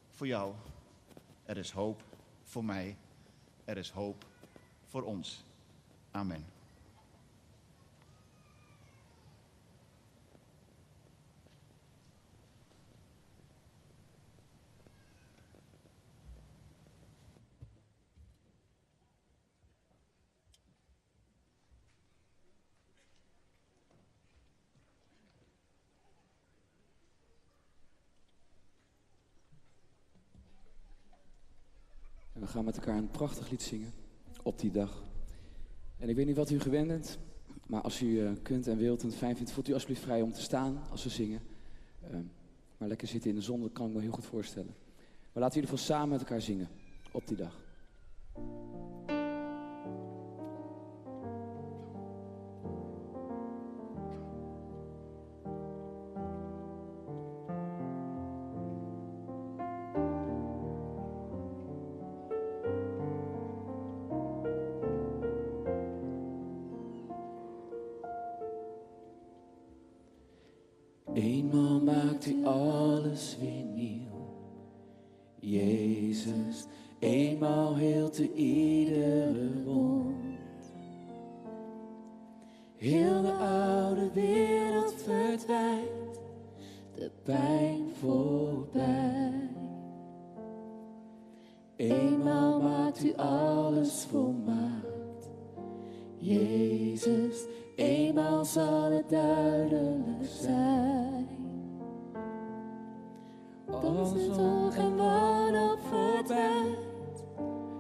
voor jou. Er is hoop voor mij. Er is hoop voor ons. Amen. En we gaan met elkaar een prachtig lied zingen op die dag. En ik weet niet wat u gewend bent, maar als u kunt en wilt en het fijn vindt, voelt u alsjeblieft vrij om te staan als we zingen. Maar lekker zitten in de zon, dat kan ik me heel goed voorstellen. Maar laten we in ieder geval samen met elkaar zingen op die dag. Eenmaal maakt u alles weer nieuw, Jezus. Eenmaal heelt u iedere wond. Heel de oude wereld verdwijnt, de pijn voorbij. Eenmaal maakt u alles volmaakt, Jezus. Eenmaal zal het duidelijk zijn. Als de zorg en wanhoop verdwijnt,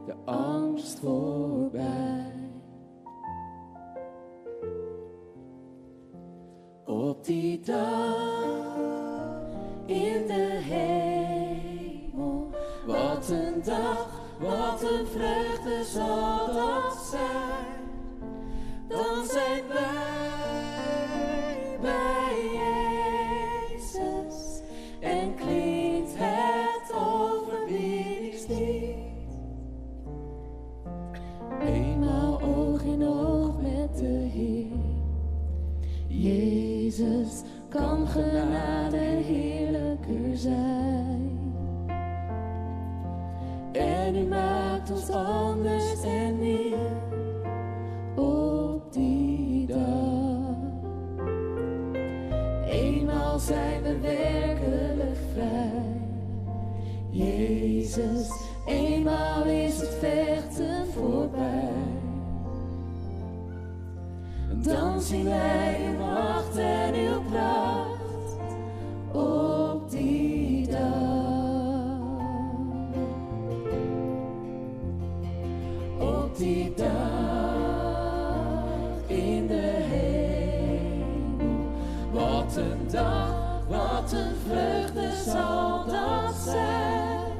de angst voorbij. Op die dag in de hemel, wat een dag, wat een vreugde zal dat zijn. Dan zijn wij bij Jezus en klinkt het overwinningslied. Eenmaal oog in oog met de Heer, Jezus, kan genade heerlijker zijn. En u maakt ons anders en nieuw. Eenmaal zijn we werkelijk vrij. Jezus, eenmaal is het vechten voorbij. Dan zien wij uw macht en uw kracht op die dag. Op die dag in de hemel. Wat een dag, wat een vreugde zal dat zijn.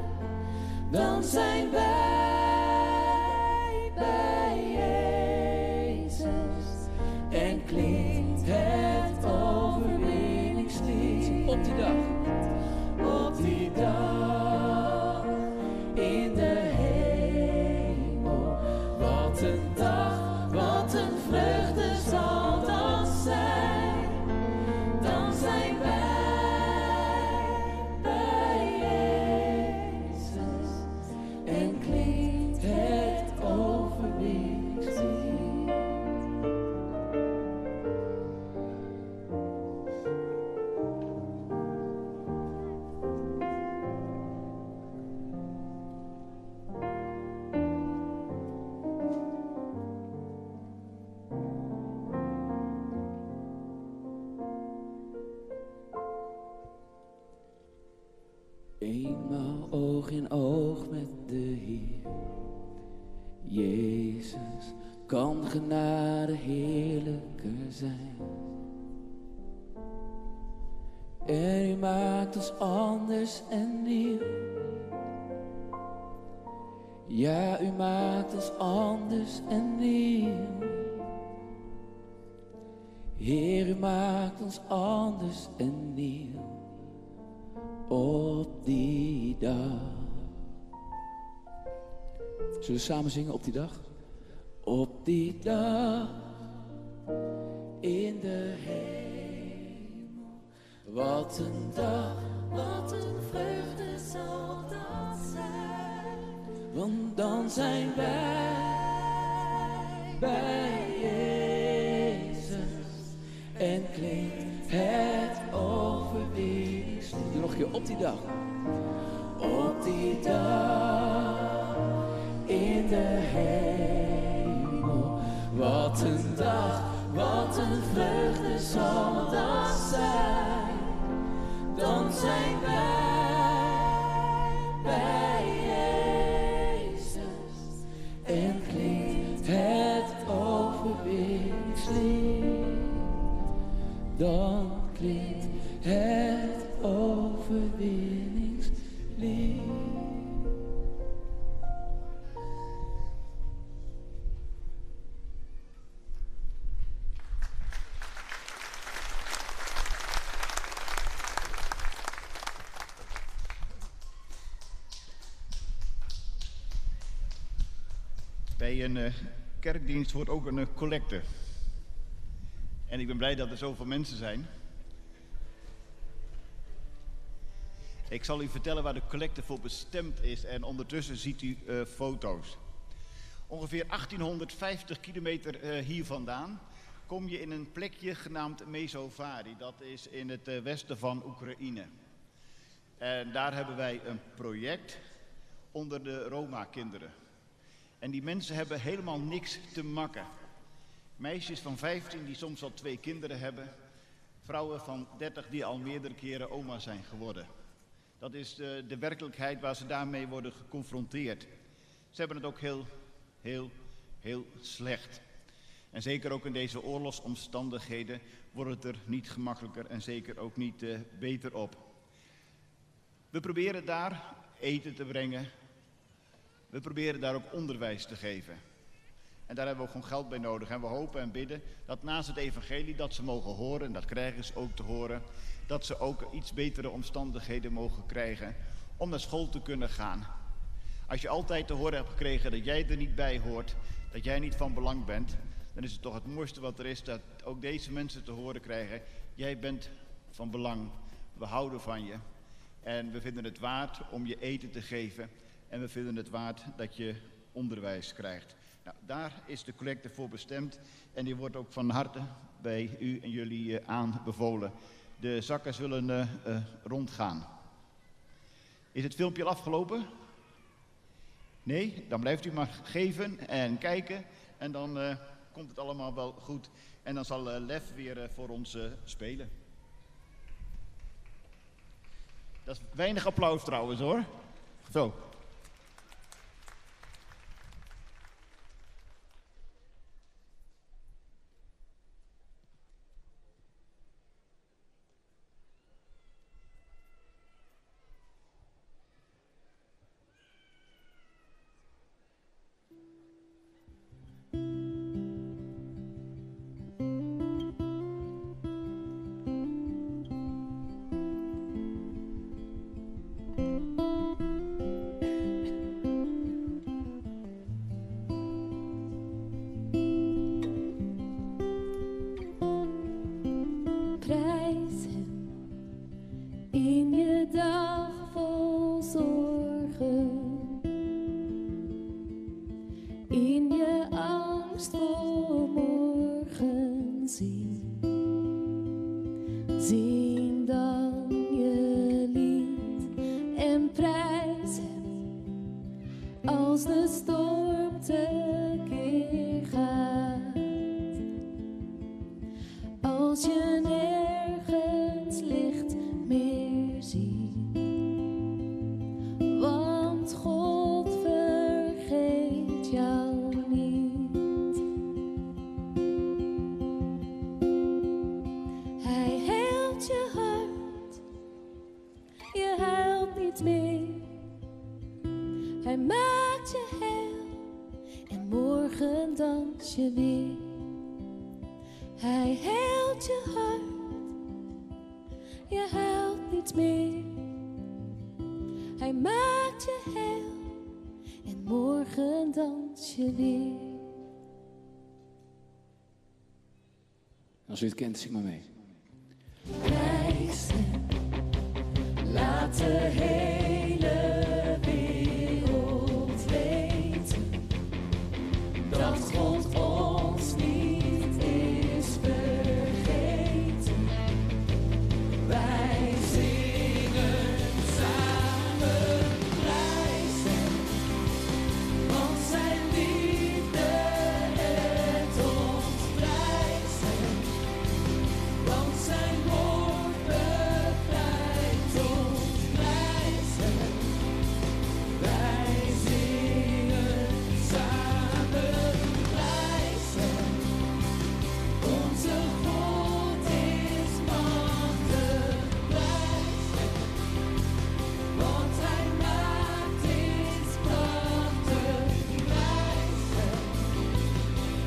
Dan zijn wij bij Jezus en klinkt het overwinningslied. Op die dag, op die dag in de hemel. Wat een dag, wat een vreugde zal dat zijn. Dan zijn wij bij Jezus en klinkt het overwinningslied. Eenmaal oog in oog met de Heer. Jezus, kan genade heerlijker zijn. En u maakt ons anders en nieuw. Ja, u maakt ons anders en nieuw. Heer, u maakt ons anders en nieuw. Op die dag. Zullen we samen zingen op die dag? Op die dag in de hemel. Wat een dag, wat een vreugde zal dat zijn. Want dan zijn wij bij Jezus en klinkt het overwinningslied. Doe nog een keer op die dag. Op die dag in de hemel. Wat een dag, wat een vreugde zal dat zijn. Dan zijn wij bij Jezus en klinkt het overwinningslied. Dan klinkt het overwinningslied. Bij een kerkdienst wordt ook een collecte. En ik ben blij dat er zoveel mensen zijn. Ik zal u vertellen waar de collecte voor bestemd is en ondertussen ziet u foto's. Ongeveer 1850 kilometer hier vandaan kom je in een plekje genaamd Mezovari. Dat is in het westen van Oekraïne. En daar hebben wij een project onder de Roma-kinderen. En die mensen hebben helemaal niks te makken. Meisjes van 15 die soms al 2 kinderen hebben. Vrouwen van 30 die al meerdere keren oma zijn geworden. Dat is de werkelijkheid waar ze daarmee worden geconfronteerd. Ze hebben het ook heel slecht. En zeker ook in deze oorlogsomstandigheden wordt het er niet gemakkelijker en zeker ook niet beter op. We proberen daar eten te brengen. We proberen daar ook onderwijs te geven. En daar hebben we ook gewoon geld bij nodig. En we hopen en bidden dat naast het evangelie dat ze mogen horen, en dat krijgen ze ook te horen, dat ze ook iets betere omstandigheden mogen krijgen om naar school te kunnen gaan. Als je altijd te horen hebt gekregen dat jij er niet bij hoort, dat jij niet van belang bent, dan is het toch het mooiste wat er is dat ook deze mensen te horen krijgen: jij bent van belang, we houden van je en we vinden het waard om je eten te geven en we vinden het waard dat je onderwijs krijgt. Nou, daar is de collecte voor bestemd en die wordt ook van harte bij u en jullie aanbevolen. de zakken zullen rondgaan. Is het filmpje al afgelopen? Nee? Dan blijft u maar geven en kijken en dan komt het allemaal wel goed. En dan zal Lef weer voor ons spelen. Dat is weinig applaus trouwens hoor. Zo. Als u het kent, zing maar mee. Prijs hem, laat de hele wereld weten dat God ons niet is vergeten. Wij zingen samen prijs hem, want zijn liefde het ons prijs hem. Want zijn woord bevrijdt ons, prijs hem. Wij zingen samen, prijs hem. Onze God is machtig, prijs hem. Want hij maakt iets prachtig, prijs hem.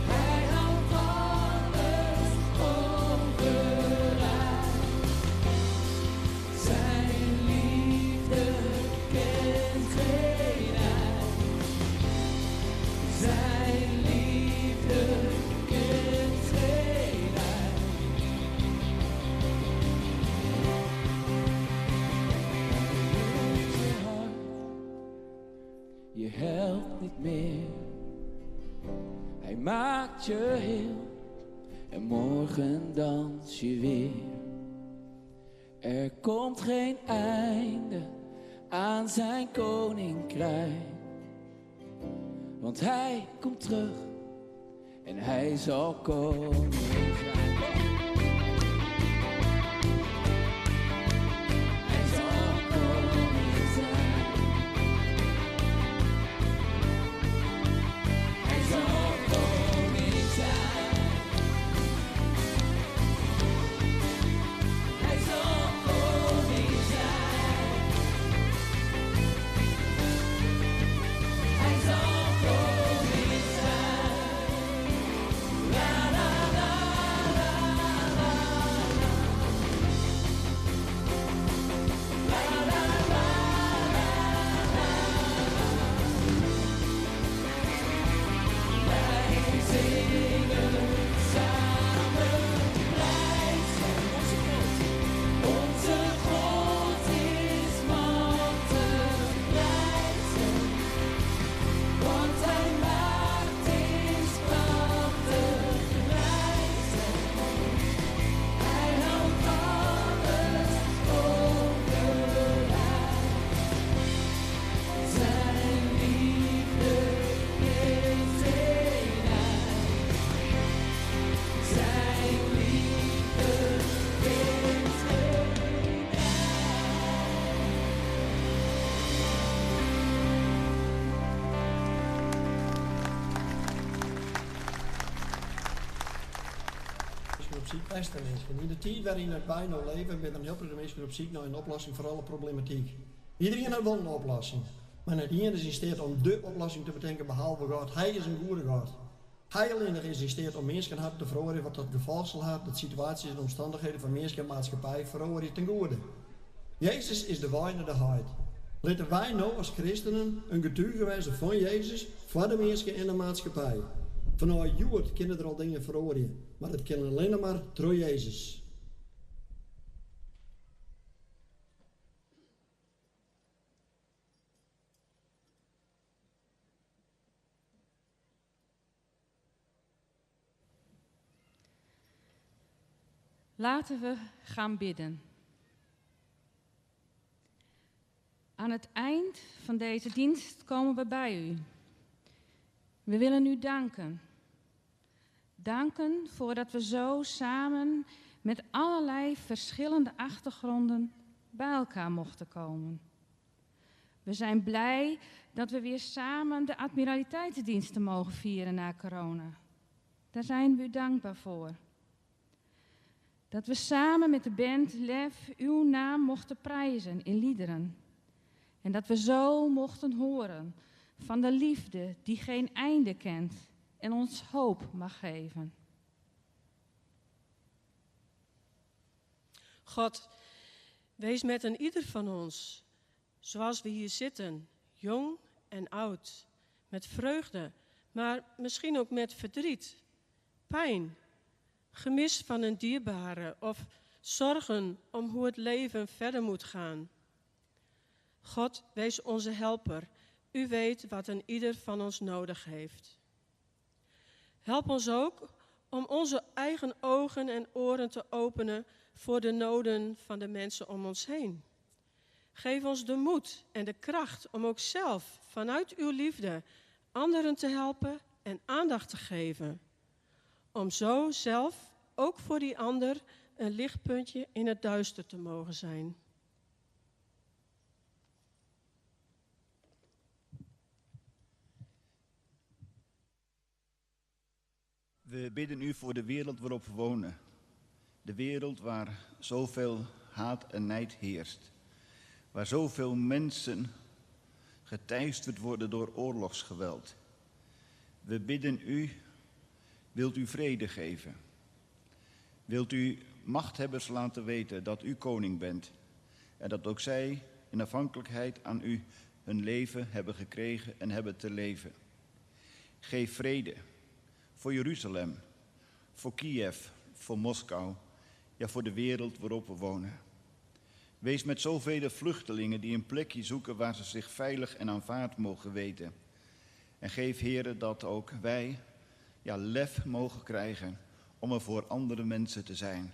Hij houdt alles overeind. Zijn liefde kent geen eind. Zijn liefde kent geen eind. Je helpt niet meer. Hij maakt je heel. En morgen dans je weer. Er komt geen einde aan zijn koninkrijk. Want hij komt terug. En hij zal komen. Hij zal koning zijn. Hij zal koning zijn. Hij zal koning zijn. Hij zal koning zijn. La la la la. zoek, beste mensen. In de tijd waarin het bijna leven, ben er heel veel mensen op zoek naar een oplossing voor alle problematiek. Iedereen heeft wel een oplossing. Maar niet iedereen is in staat om de oplossing te bedenken behalve God. Hij is een goede God. Hij alleen is in staat om mensen te verhoren wat dat geval zal hebben, dat situaties en omstandigheden van mensen en maatschappij verhoren ten goede. Jezus is de weg naar de heiland. Laten wij nou als christenen een getuige wijzen van Jezus voor de mensen en de maatschappij. Vanuit Jood kunnen er al dingen verhoren, maar het kan alleen maar door Jezus. Laten we gaan bidden. Aan het eind van deze dienst komen we bij u. We willen u danken. Danken voordat we zo samen met allerlei verschillende achtergronden bij elkaar mochten komen. We zijn blij dat we weer samen de admiraliteitsdiensten mogen vieren na corona. Daar zijn we u dankbaar voor. Dat we samen met de band Lef uw naam mochten prijzen in liederen. En dat we zo mochten horen van de liefde die geen einde kent en ons hoop mag geven. God, wees met een ieder van ons, zoals we hier zitten, jong en oud, met vreugde, maar misschien ook met verdriet, pijn, gemis van een dierbare of zorgen om hoe het leven verder moet gaan. God, wees onze helper. U weet wat een ieder van ons nodig heeft. Help ons ook om onze eigen ogen en oren te openen voor de noden van de mensen om ons heen. Geef ons de moed en de kracht om ook zelf vanuit uw liefde anderen te helpen en aandacht te geven. Om zo zelf ook voor die ander een lichtpuntje in het duister te mogen zijn. We bidden u voor de wereld waarop we wonen. De wereld waar zoveel haat en nijd heerst. Waar zoveel mensen geteisterd worden door oorlogsgeweld. We bidden u, wilt u vrede geven? Wilt u machthebbers laten weten dat u koning bent? En dat ook zij in afhankelijkheid aan u hun leven hebben gekregen en hebben te leven. Geef vrede voor Jeruzalem, voor Kiev, voor Moskou, ja voor de wereld waarop we wonen. Wees met zoveel vluchtelingen die een plekje zoeken waar ze zich veilig en aanvaard mogen weten. En geef, Heere, dat ook wij lef mogen krijgen om er voor andere mensen te zijn.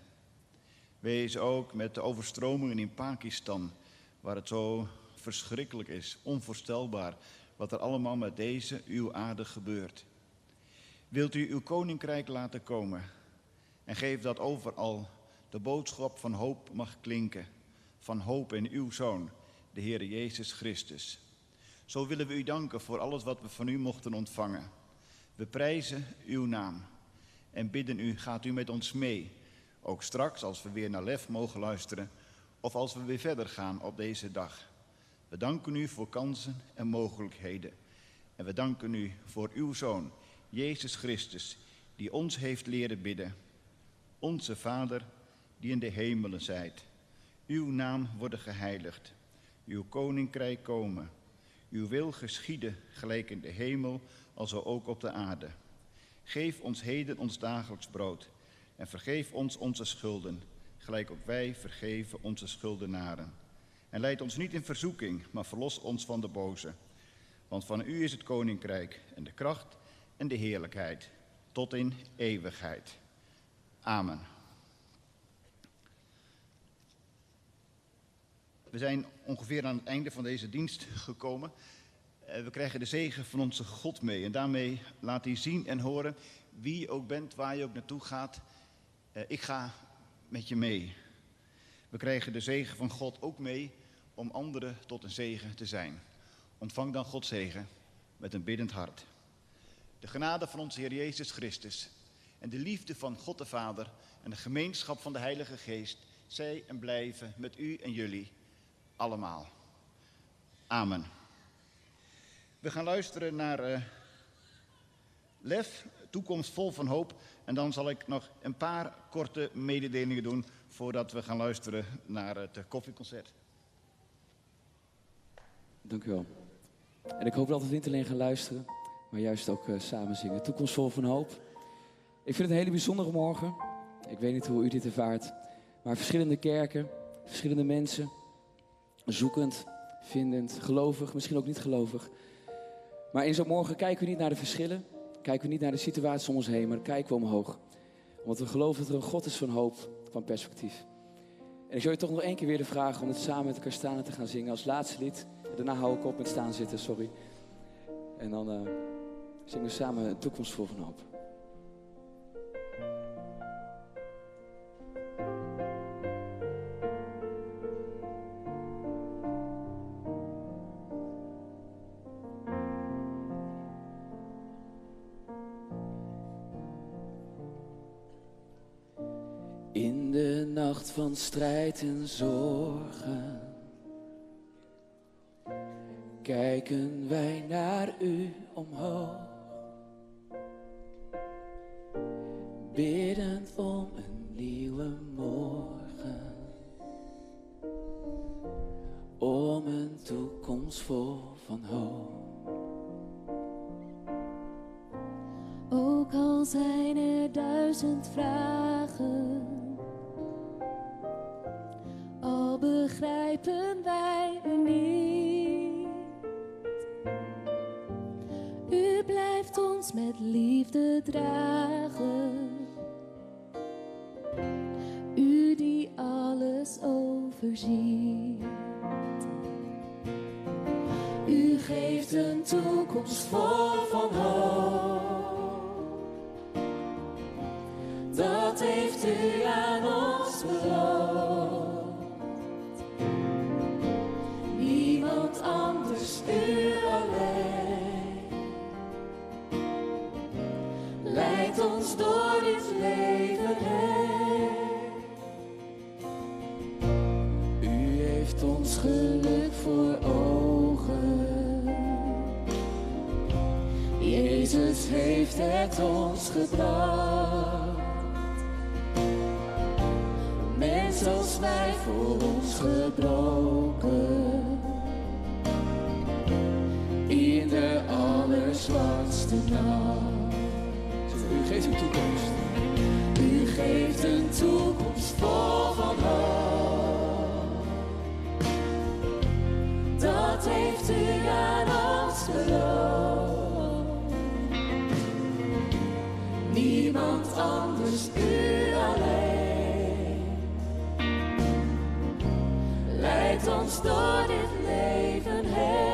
Wees ook met de overstromingen in Pakistan, waar het zo verschrikkelijk is, onvoorstelbaar, wat er allemaal met deze uw aarde gebeurt. Wilt u uw koninkrijk laten komen en geef dat overal de boodschap van hoop mag klinken, van hoop in uw Zoon, de Heer Jezus Christus. Zo willen we u danken voor alles wat we van u mochten ontvangen. We prijzen uw naam en bidden u, gaat u met ons mee, ook straks als we weer naar Lef mogen luisteren of als we weer verder gaan op deze dag. We danken u voor kansen en mogelijkheden en we danken u voor uw Zoon, Jezus Christus, die ons heeft leren bidden. Onze Vader, die in de hemelen zijt, uw naam worden geheiligd, uw koninkrijk komen, uw wil geschieden gelijk in de hemel, alzo ook op de aarde. Geef ons heden ons dagelijks brood en vergeef ons onze schulden, gelijk ook wij vergeven onze schuldenaren. En leid ons niet in verzoeking, maar verlos ons van de boze. Want van u is het koninkrijk en de kracht en de heerlijkheid, tot in eeuwigheid. Amen. We zijn ongeveer aan het einde van deze dienst gekomen. We krijgen de zegen van onze God mee. En daarmee laat hij zien en horen wie je ook bent, waar je ook naartoe gaat. Ik ga met je mee. We krijgen de zegen van God ook mee om anderen tot een zegen te zijn. Ontvang dan Gods zegen met een biddend hart. De genade van onze Heer Jezus Christus en de liefde van God de Vader en de gemeenschap van de Heilige Geest zij en blijven met u en jullie allemaal. Amen. We gaan luisteren naar Lef, Toekomst vol van hoop. En dan zal ik nog een paar korte mededelingen doen voordat we gaan luisteren naar het koffieconcert. Dank u wel. En ik hoop dat we niet alleen gaan luisteren, maar juist ook samen zingen. Toekomst vol van hoop. Ik vind het een hele bijzondere morgen. Ik weet niet hoe u dit ervaart. Maar verschillende kerken, verschillende mensen. Zoekend, vindend, gelovig, misschien ook niet gelovig. Maar in zo'n morgen kijken we niet naar de verschillen. Kijken we niet naar de situatie om ons heen, maar kijken we omhoog. Omdat we geloven dat er een God is van hoop, van perspectief. En ik zou je toch nog één keer willen vragen om het samen met elkaar staan en te gaan zingen als laatste lied. Daarna hou ik op met staan zitten, sorry. En dan zingen we samen een toekomst vol van hoop. In de nacht van strijd en zorgen kijken wij naar u omhoog, biddend om een nieuwe morgen, om een toekomst vol van hoop. Ook al zijn er 1000 vragen, al begrijpen wij u niet. U blijft ons met liefde dragen. U die alles overziet. U geeft een toekomst vol van hoop. Dat heeft u aan ons beloofd. Niemand anders, u alleen, leidt ons door dit leven heen. U heeft ons geluk voor ogen. Jezus heeft het ons gebracht. Mens als wij voor ons gebroken. In de allerzwartste nacht. U geeft een toekomst. U geeft een toekomst vol van hoop. Dat heeft u aan ons beloofd. Niemand anders, u alleen, leidt ons door dit leven heen.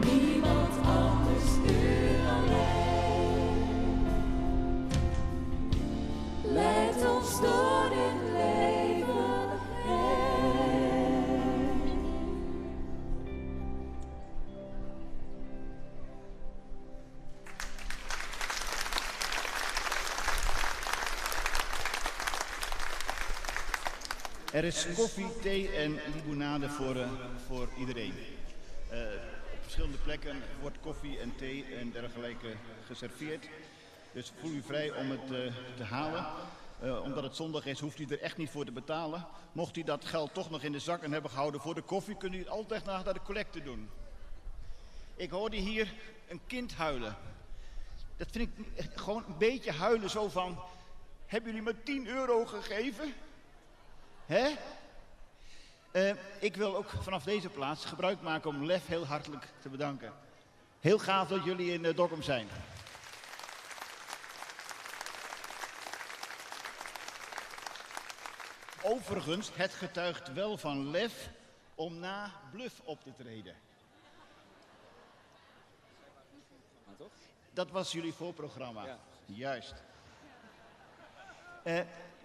Niemand Er is koffie, thee en limonade voor iedereen. Op verschillende plekken wordt koffie en thee en dergelijke geserveerd. Dus voel u vrij om het te halen. Omdat het zondag is, hoeft u er echt niet voor te betalen. Mocht u dat geld toch nog in de zakken hebben gehouden voor de koffie, kunt u het altijd naar de collecte doen. Ik hoorde hier een kind huilen. Dat vind ik gewoon een beetje huilen zo van... Hebben jullie me 10 euro gegeven? Hè? Ik wil ook vanaf deze plaats gebruik maken om Lef heel hartelijk te bedanken. Heel gaaf dat jullie in Dokkum zijn. Overigens, het getuigt wel van lef om na Bluff op te treden. Dat was jullie voorprogramma. Ja. Juist.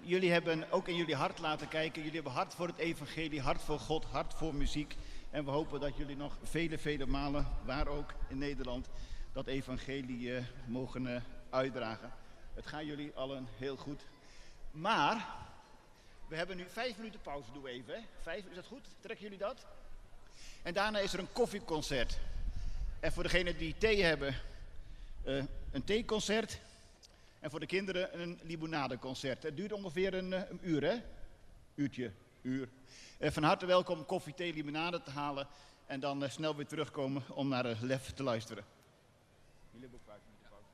Jullie hebben ook in jullie hart laten kijken. Jullie hebben hart voor het evangelie, hart voor God, hart voor muziek. En we hopen dat jullie nog vele malen, waar ook in Nederland, dat evangelie mogen uitdragen. Het gaat jullie allen heel goed. Maar we hebben nu 5 minuten pauze, doen we even. Hè? 5, is dat goed? Trekken jullie dat? En daarna is er een koffieconcert. En voor degenen die thee hebben, een theeconcert. En voor de kinderen een limonadeconcert. Het duurt ongeveer een uur, hè? Uur. Van harte welkom koffie, thee, limonade te halen. En dan snel weer terugkomen om naar Lef te luisteren. Jullie hebben ook 5 minuten pauze.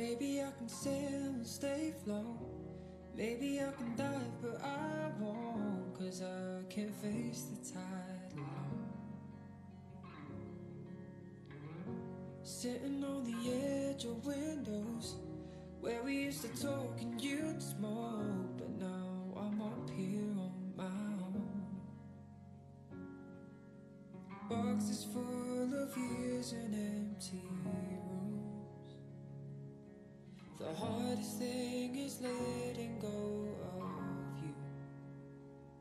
Maybe I can sail and stay afloat. Maybe I can dive, but I won't, 'cause I can't face the tide alone. Sitting on the edge of windows, where we used to talk and you'd smoke, but now I'm up here on my own. Boxes full of years and empty rooms. The hardest thing is letting go of you,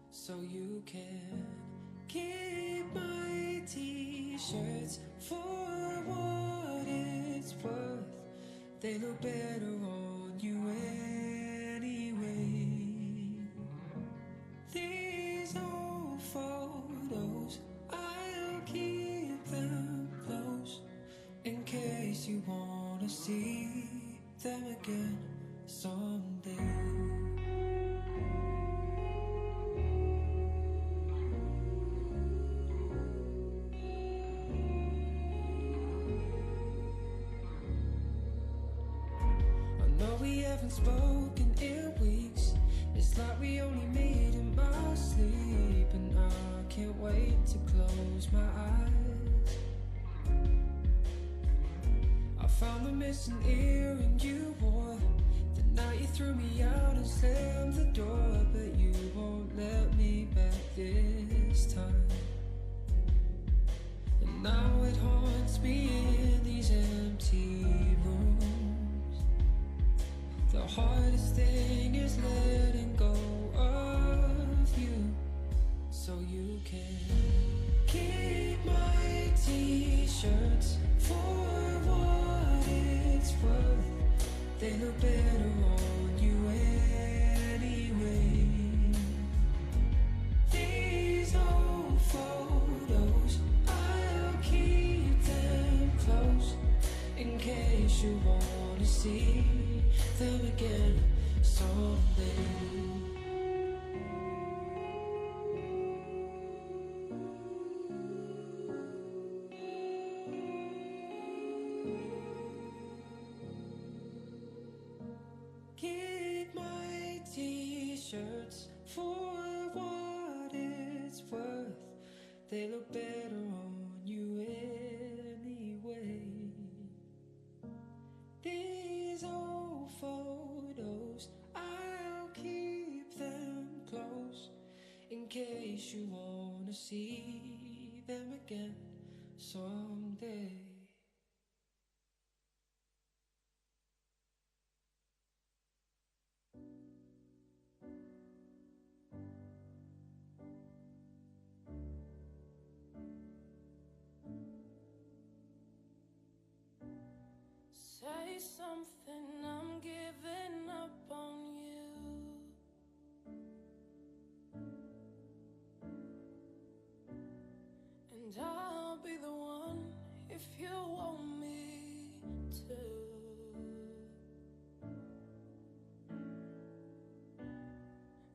so you can keep my t-shirts for what it's worth. They look better on you anyway. These old photos, I'll keep them close in case you wanna see them again someday. Haven't spoken in weeks. It's like we only meet in my sleep, and I can't wait to close my eyes. I found the missing earring you wore the night you threw me out and slammed the door, but you won't let me back this time. And now it haunts me in these empty rooms. The hardest thing is letting go of you, so you can keep my t-shirts for what it's worth. They look better on you anyway. These old photos, I'll keep them close in case you wanna see them again someday. Keep my t-shirts for what it's worth. They look better on you anyway. These old photos, I'll keep them close in case you wanna see them again someday. Say something, I'm giving up on you. And I'll be the one if you want me to.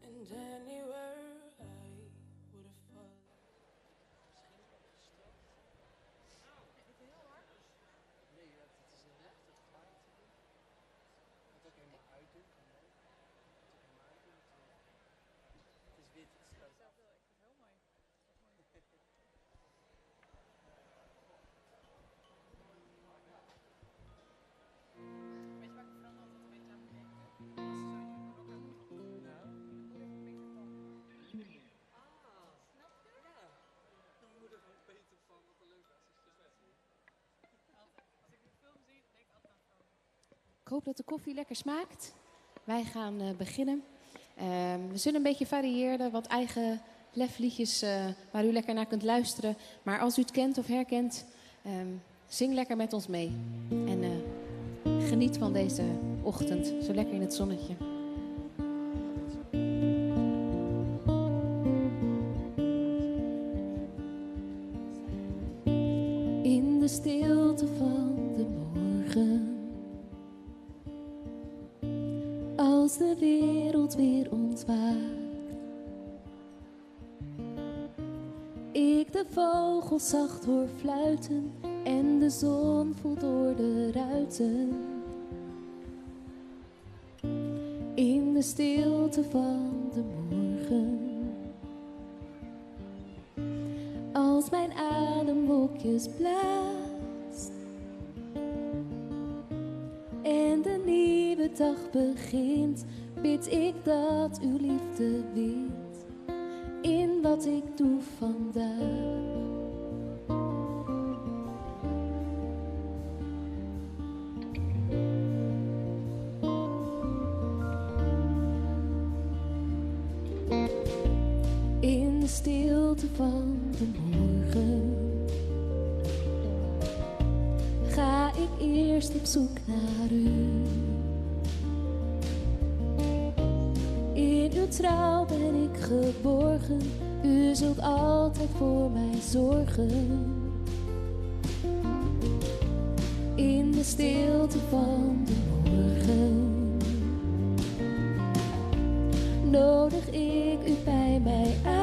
And anywhere I would have fallen. Nee, het is een lastig paard. Het ook helemaal uitdoen. Het is wit, het is groot. Ik vind het heel mooi. Weet je waar ik vooral altijd een beetje aan moet denken? Als ze zo in de blokken moeten. Nou. Moeder van Peter Pan. Ah, Snap je? ja. De moeder van Peter Pan, wat een leuk associatie. Altijd. Als ik die film zie, denk ik altijd aan Frozen. Ik hoop dat de koffie lekker smaakt. Wij gaan beginnen. We zullen een beetje variëren, wat eigen lefliedjes waar u lekker naar kunt luisteren. Maar als u het kent of herkent, zing lekker met ons mee. En geniet van deze ochtend, zo lekker in het zonnetje. In de stilte van de morgen, als de wereld weer ontwaakt, ik de vogels zacht hoor fluiten en de zon voelt door de ruiten. in de stilte van de morgen. Als mijn adem wolkjes blaast en de nieuwe dag begint, bid ik dat uw liefde wint in wat ik doe vandaag. In de stilte van de morgen ga ik eerst op zoek naar u. In uw trouw ben ik geborgen, u zult altijd voor mij zorgen. In de stilte van de morgen nodig ik u bij mij uit.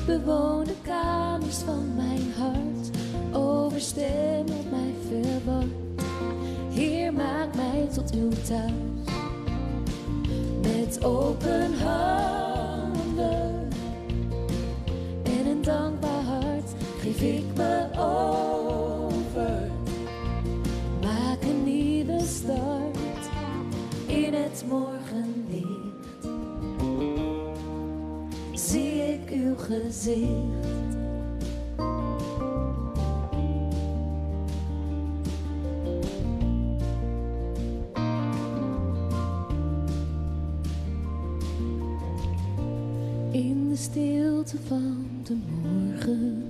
Bewoon de kamers van mijn hart, overstem wat mij verward. Heer, maak mij tot uw thuis. Met open handen en een dankbaar hart geef ik me over. Maak een nieuwe start in het morgenlicht. Zie ik uw gezicht. In de stilte van de morgen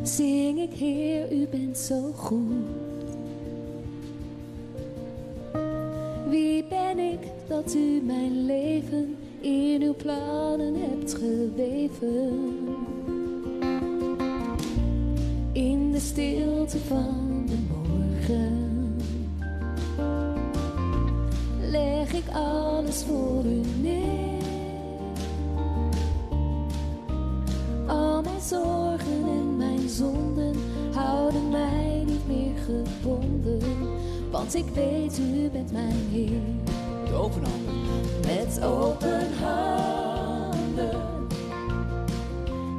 zing ik, Heer, u bent zo goed. Wie ben ik dat u mijn leven in uw plannen hebt geweven? In de stilte van de morgen leg ik alles voor u neer. Al mijn zorgen en mijn zonden houden mij niet meer gebonden. Want ik weet, u bent mijn Heer. Met open handen. Met open handen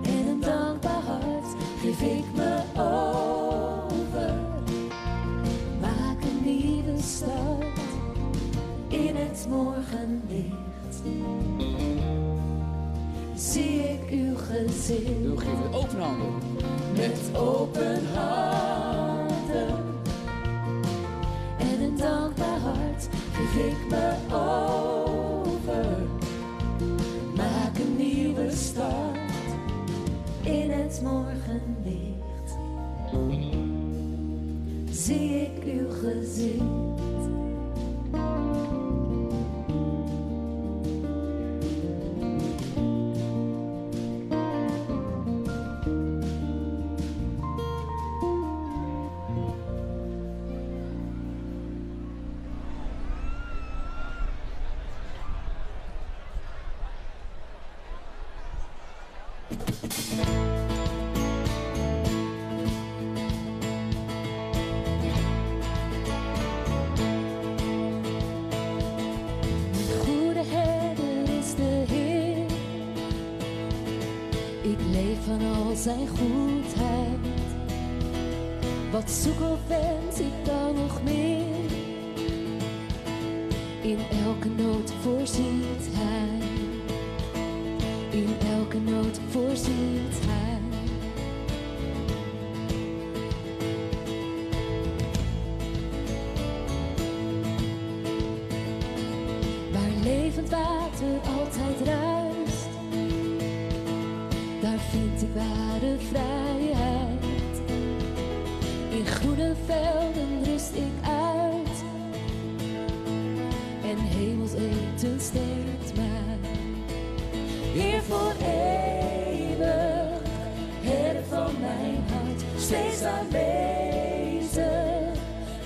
en een dankbaar hart geef ik me over. Maak een nieuwe start in het morgenlicht. Zie ik uw gezicht. Doe, geef met open handen. Met open handen en een dankbaar hart geef ik me over. Maak een nieuwe start in het morgenlicht. Zie ik uw gezicht. Zijn goedheid, wat zoek of wens ik dan nog meer? In elke nood voorziet hij, in elke nood voorziet hij. Waar levend water altijd ruist, daar vind ik ware vrijheid. In groene velden rust ik uit en hemels eten sterkt mij. Heer voor eeuwig, Heer van mijn hart, steeds aanwezig.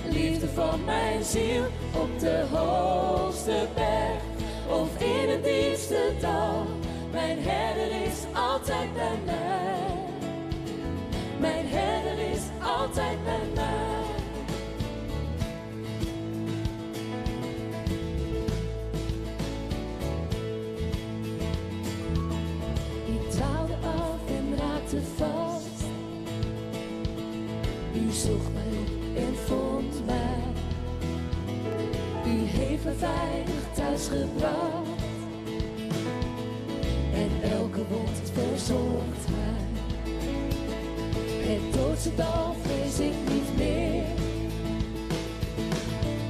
Liefde van mijn ziel op de hoogste berg of in het diepste dal. Mijn herder is altijd bij mij. Mijn herder is altijd bij mij. veilig thuis gebracht. En elke wond verzorgt hij. Het doodse dal vrees ik niet meer.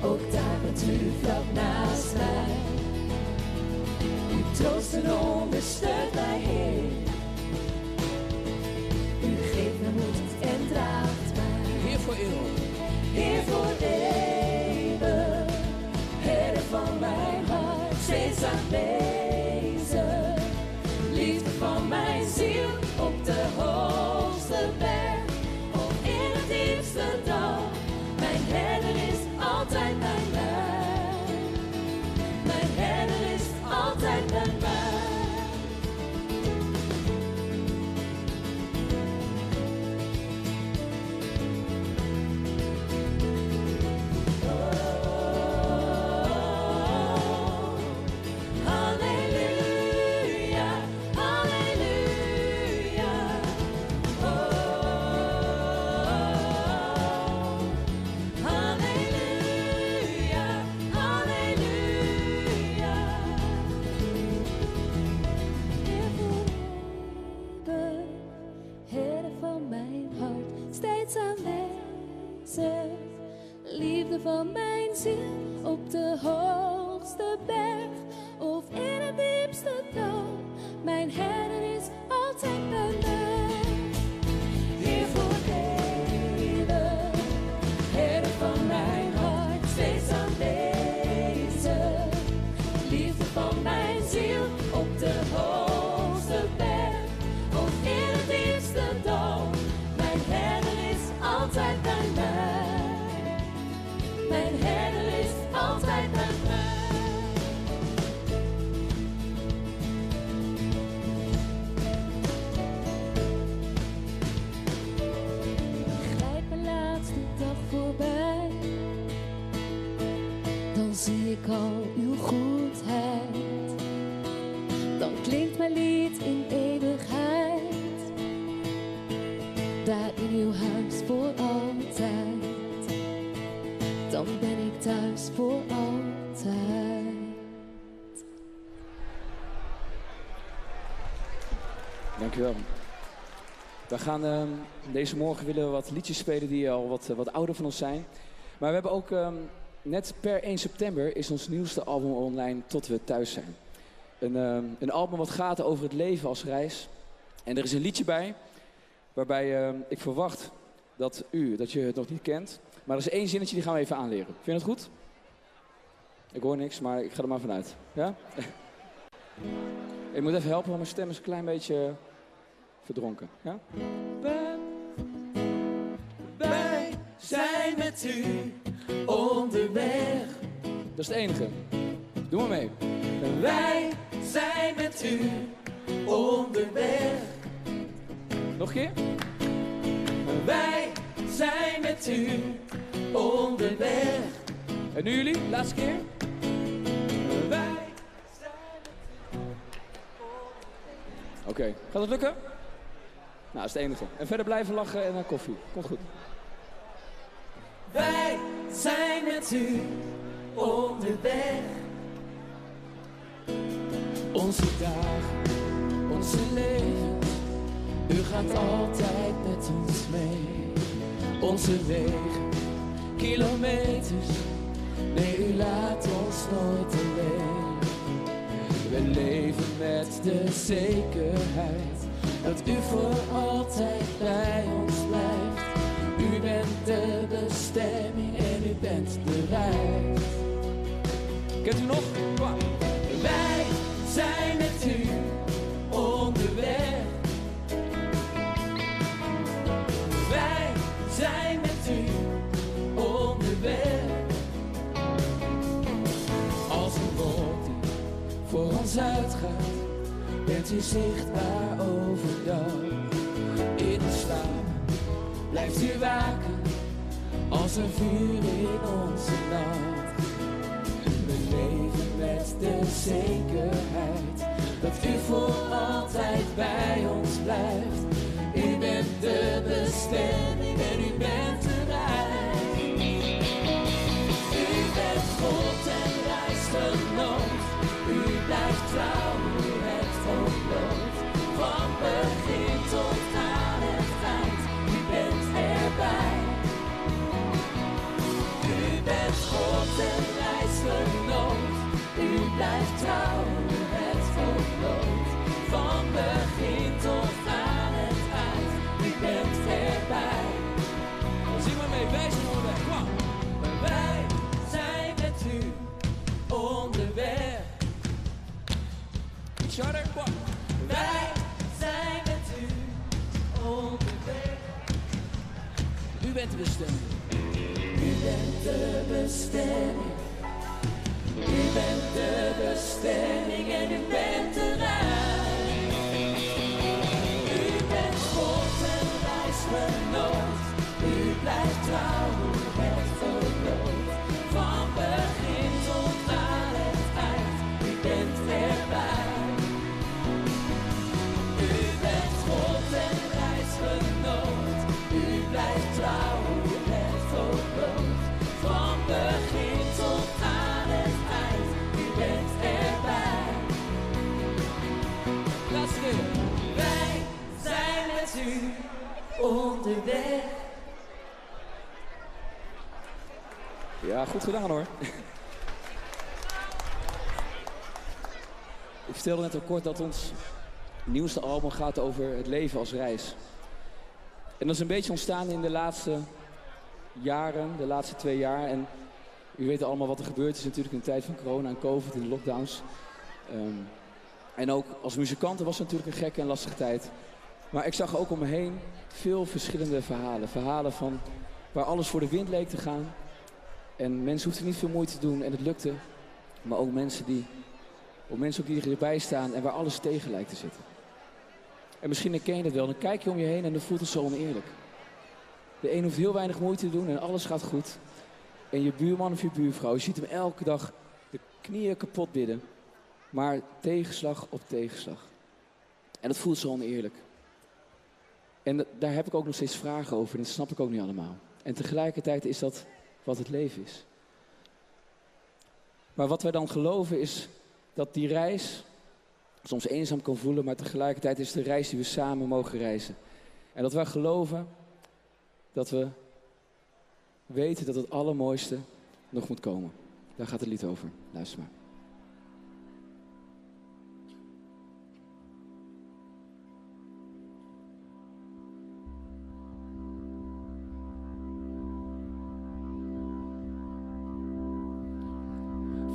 Ook daar bent u vlak naast mij. U troost en ondersteunt mij, Heer. U geeft me moed en draagt mij. Heer voor eeuwig. Heer voor eeuwig. Herder van mijn hart, steeds aanwezig. Liefde van mijn ziel op de hoogste berg. Of in het diepste dal. Mijn herder is altijd bij mij. Mijn herder is altijd bij mij. Liefde van mijn ziel op de hoogste berg of in het diepste dal. Mijn herder is altijd bij mij. Heer voor eeuwig, herder van mijn hart, steeds aanwezig. Liefde van mijn ziel op de hoogste berg of in het diepste dal. Mijn herder is altijd bij mij. Mijn herder is altijd bij mij. Grijp mijn laatste dag voorbij. Dan zie ik al uw goedheid. Dan klinkt mijn lied in eeuwigheid. Daar in uw huis voor altijd. Dan ben ik thuis voor altijd. Dankjewel. We gaan deze morgen willen we wat liedjes spelen die al wat ouder van ons zijn. Maar we hebben ook net per 1 september is ons nieuwste album online Tot we thuis zijn. Een album wat gaat over het leven als reis. En er is een liedje bij waarbij ik verwacht dat je het nog niet kent. Maar er is 1 zinnetje, die gaan we even aanleren. Vind je dat goed? Ik hoor niks, maar ik ga er maar vanuit. Ja? Ik moet even helpen, want mijn stem is een klein beetje verdronken. Ja? Wij zijn met u onderweg. Dat is het enige. Doe maar mee. Wij zijn met u onderweg. Nog een keer? Wij zijn met u onderweg. En nu jullie? Laatste keer. Wij Oké. Gaat het lukken? Nou, dat is het enige. En verder blijven lachen en koffie. Komt goed. Wij zijn met u onderweg. Onze dagen, onze levens, u gaat altijd met ons mee. Onze wegen, kilometers, nee, u laat ons nooit alleen. We leven met de zekerheid dat u voor altijd bij ons blijft. U bent de bestemming en u bent de reis. Kent u nog? Kom. Wij zijn met u onderweg. Wij zijn met u onderweg. Als een wolk die voor ons uitgaat, bent u zichtbaar overdag. In de slaap blijft u waken, als een vuur in onze nacht. We leven met de zekerheid dat u voor altijd bij ons blijft. U bent de bestemming en u bent de reis. U bent God en reis U blijft trouw hoe het ook loopt. Van begin tot aan het eind. U bent erbij. U bent God en reisgenoot. U blijft trouw hoe het ook loopt. Van begin tot aan het eind. U bent erbij. Zing maar mee, wij zijn onderweg. Kom op. Wij zijn met u onderweg. Iets harder. Kom op. Wij zijn met u onderweg. U bent de bestemming. U bent de bestemming. U bent de bestemming en u bent de reis. U bent God en reisgenoot. U blijft trouw hoe het verloopt. Van begin tot aan het eind. U bent erbij. U bent God en reisgenoot. U blijft trouw hoe het verloopt. Van begin tot aan het eind. U bent erbij. Laatste keer. Wij zijn met u onderweg. Ja, goed gedaan hoor. Ik vertelde net al kort dat ons nieuwste album gaat over het leven als reis. En dat is een beetje ontstaan in de laatste jaren, de laatste 2 jaar. En u weet allemaal wat er gebeurd is natuurlijk in de tijd van corona en covid en de lockdowns. En ook als muzikant was het natuurlijk een gekke en lastige tijd. Maar ik zag ook om me heen veel verschillende verhalen. Verhalen van waar alles voor de wind leek te gaan. En mensen hoefden niet veel moeite te doen en het lukte. Maar ook mensen die erbij staan en waar alles tegen lijkt te zitten. En misschien herken je dat wel. Dan kijk je om je heen en dan voelt het zo oneerlijk. De een hoeft heel weinig moeite te doen en alles gaat goed. En je buurman of je buurvrouw, je ziet hem elke dag de knieën kapot bidden. Maar tegenslag op tegenslag. En dat voelt zo oneerlijk. En daar heb ik ook nog steeds vragen over en dat snap ik ook niet allemaal. En tegelijkertijd is dat wat het leven is. Maar wat wij dan geloven is dat die reis soms eenzaam kan voelen, maar tegelijkertijd is het de reis die we samen mogen reizen. En dat wij geloven dat we weten dat het allermooiste nog moet komen. Daar gaat het lied over. Luister maar.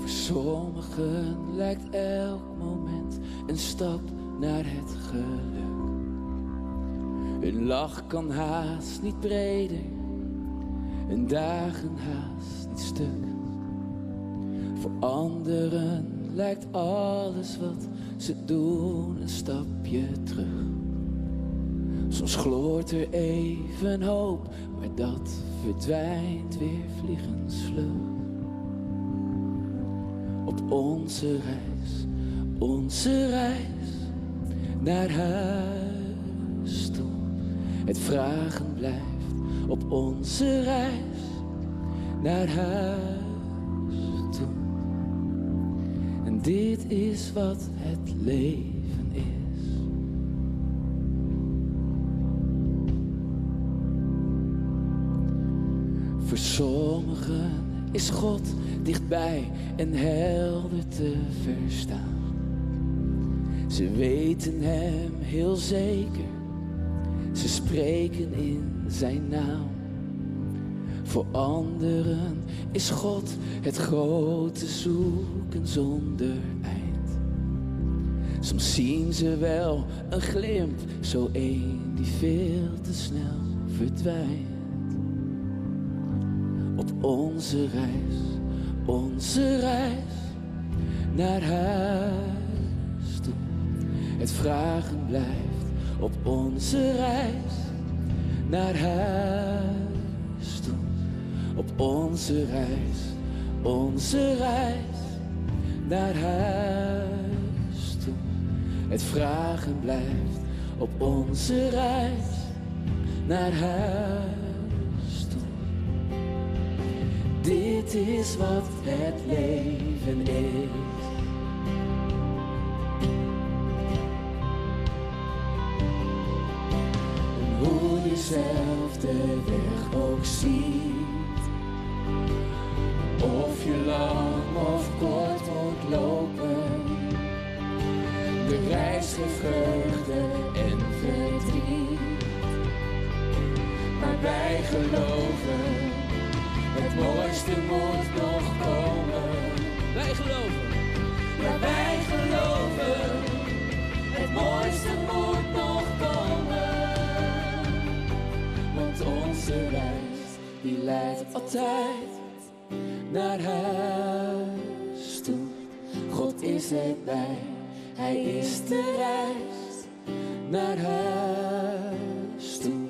Sommigen lijkt elk moment een stap naar het geluk. Hun lach kan haast niet breder, hun dagen haast niet stuk. Voor anderen lijkt alles wat ze doen een stapje terug. Soms gloort er even hoop, maar dat verdwijnt weer vliegensvlug. Op onze reis naar huis toe. Het vragen blijft op onze reis naar huis toe. En dit is wat het leven is. Voor sommigen is God dichtbij en helder te verstaan. Ze weten hem heel zeker, ze spreken in zijn naam. Voor anderen is God het grote zoeken zonder eind. Soms zien ze wel een glimp, zo één die veel te snel verdwijnt. Op onze reis naar huis toe. Het vragen blijft op onze reis naar huis toe. Op onze reis naar huis toe. Het vragen blijft op onze reis naar huis toe. Dit is wat het leven is. diezelfde weg ook ziet. Of je lang of kort moet lopen, de reis geeft vreugde en verdriet. Maar wij geloven, het mooiste moet nog komen. Wij geloven. Ja, wij geloven, het mooiste moet nog komen. Want onze reis, die leidt altijd naar huis toe. God is erbij, Hij is de reis naar huis toe.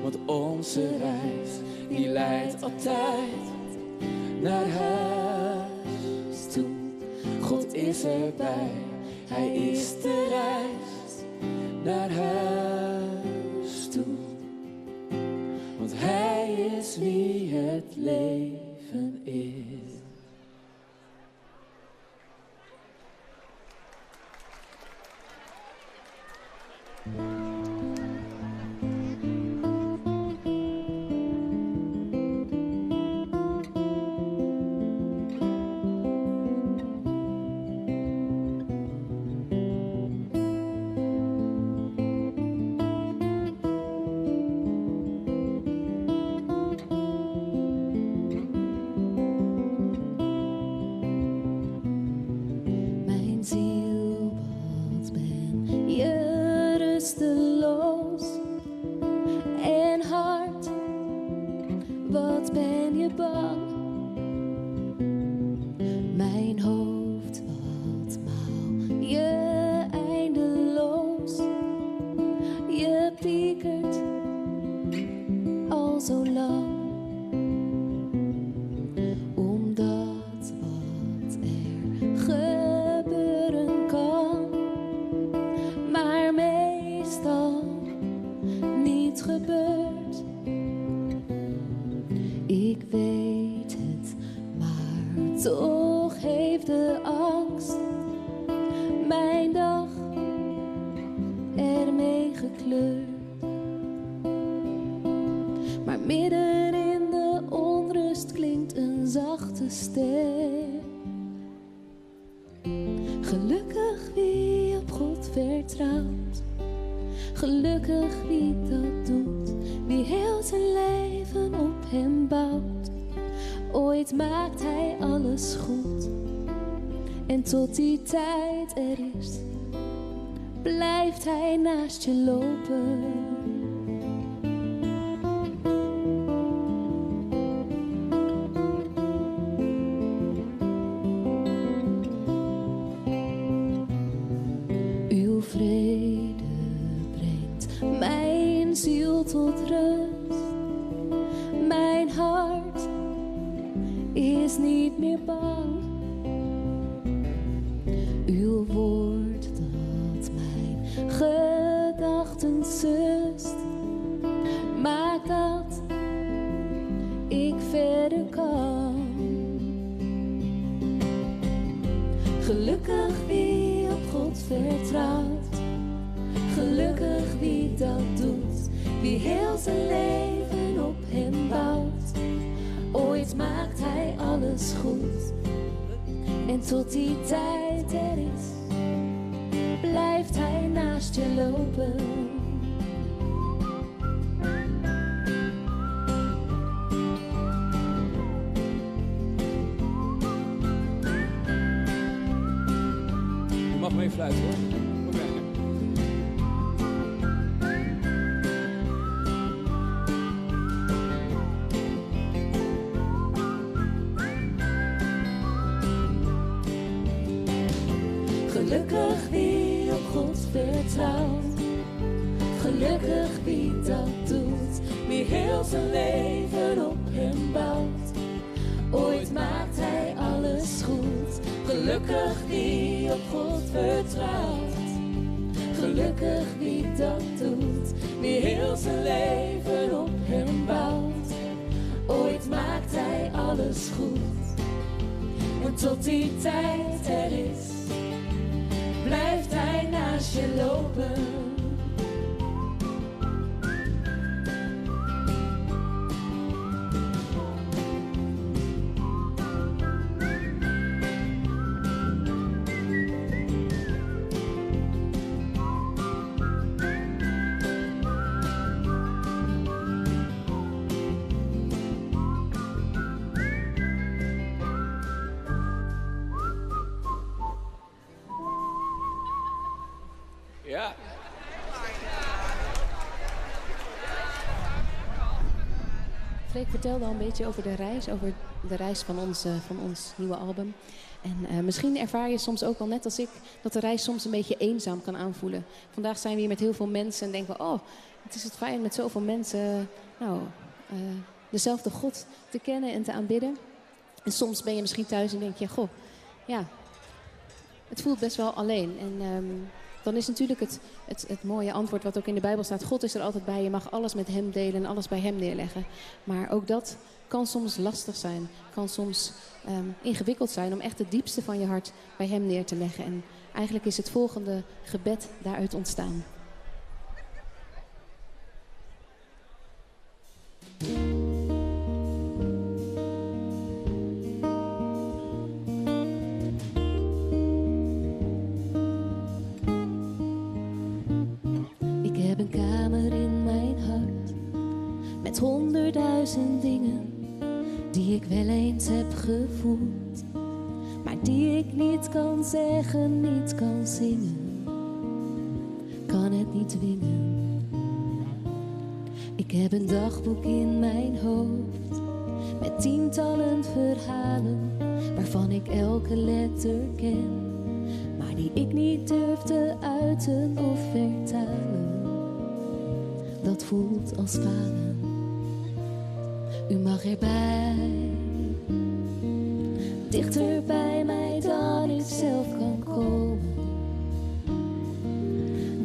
Want onze reis, die leidt altijd naar huis toe. God is erbij, Hij is de reis naar huis toe. Want Hij is wie het leven is. Gelukkig wie op God vertrouwt, gelukkig wie dat doet, wie heel zijn leven op hem bouwt. Ooit maakt hij alles goed en tot die tijd er is, blijft hij naast je lopen. Tot rust, mijn hart is niet meer bang. Uw woord dat mijn gedachten sust, maakt dat ik verder kan. Gelukkig wie op God vertrouwt, gelukkig wie dat doet, wie heel zijn leven op hem bouwt. Ooit maakt hij alles goed en tot die tijd er is, blijft hij naast je lopen. Je mag mee fluiten hoor. Gelukkig wie op God vertrouwt, gelukkig wie dat doet, wie heel zijn leven op hem bouwt. Ooit maakt hij alles goed, gelukkig wie op God vertrouwt, gelukkig wie dat doet, wie heel zijn leven op hem bouwt. Ooit maakt hij alles goed en tot die tijd er is, blijft hij naast je lopen. Ja. Freek vertelde al een beetje over de reis van ons nieuwe album. En misschien ervaar je soms ook wel, net als ik, dat de reis soms een beetje eenzaam kan aanvoelen. Vandaag zijn we hier met heel veel mensen en denken we, oh, het is het fijn met zoveel mensen dezelfde God te kennen en te aanbidden. En soms ben je misschien thuis en denk je, goh, ja, het voelt best wel alleen. En dan is natuurlijk het mooie antwoord wat ook in de Bijbel staat. God is er altijd bij. Je mag alles met hem delen en alles bij hem neerleggen. Maar ook dat kan soms lastig zijn. Kan soms ingewikkeld zijn om echt het diepste van je hart bij hem neer te leggen. En eigenlijk is het volgende gebed daaruit ontstaan. Ik heb een kamer in mijn hart met 100.000 dingen die ik wel eens heb gevoeld, maar die ik niet kan zeggen, niet kan zingen, kan het niet dwingen. Ik heb een dagboek in mijn hoofd met tientallen verhalen waarvan ik elke letter ken, maar die ik niet durf te uiten of vertalen. Dat voelt als falen. U mag erbij, dichter bij mij dan ik zelf kan komen.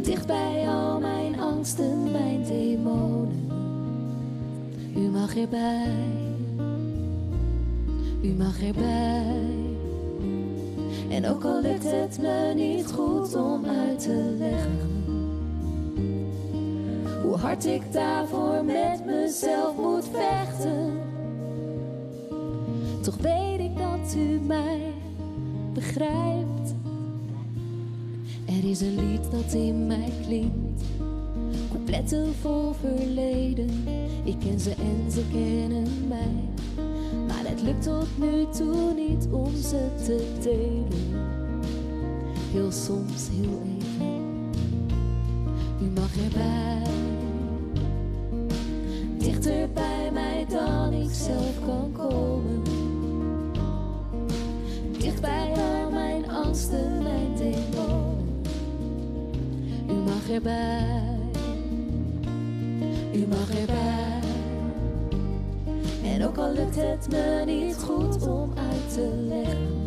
Dicht bij al mijn angsten, mijn demonen. U mag erbij, u mag erbij. En ook al lukt het me niet goed om uit te leggen hoe hard ik daarvoor met mezelf moet vechten, toch weet ik dat u mij begrijpt. Er is een lied dat in mij klinkt, coupletten vol verleden. Ik ken ze en ze kennen mij, maar het lukt tot nu toe niet om ze te delen. Heel soms, heel even, u mag erbij, dichter bij mij dan ik zelf kan komen. Dicht bij al mijn angsten, mijn demonen. U mag erbij, u mag erbij. En ook al lukt het me niet goed om uit te leggen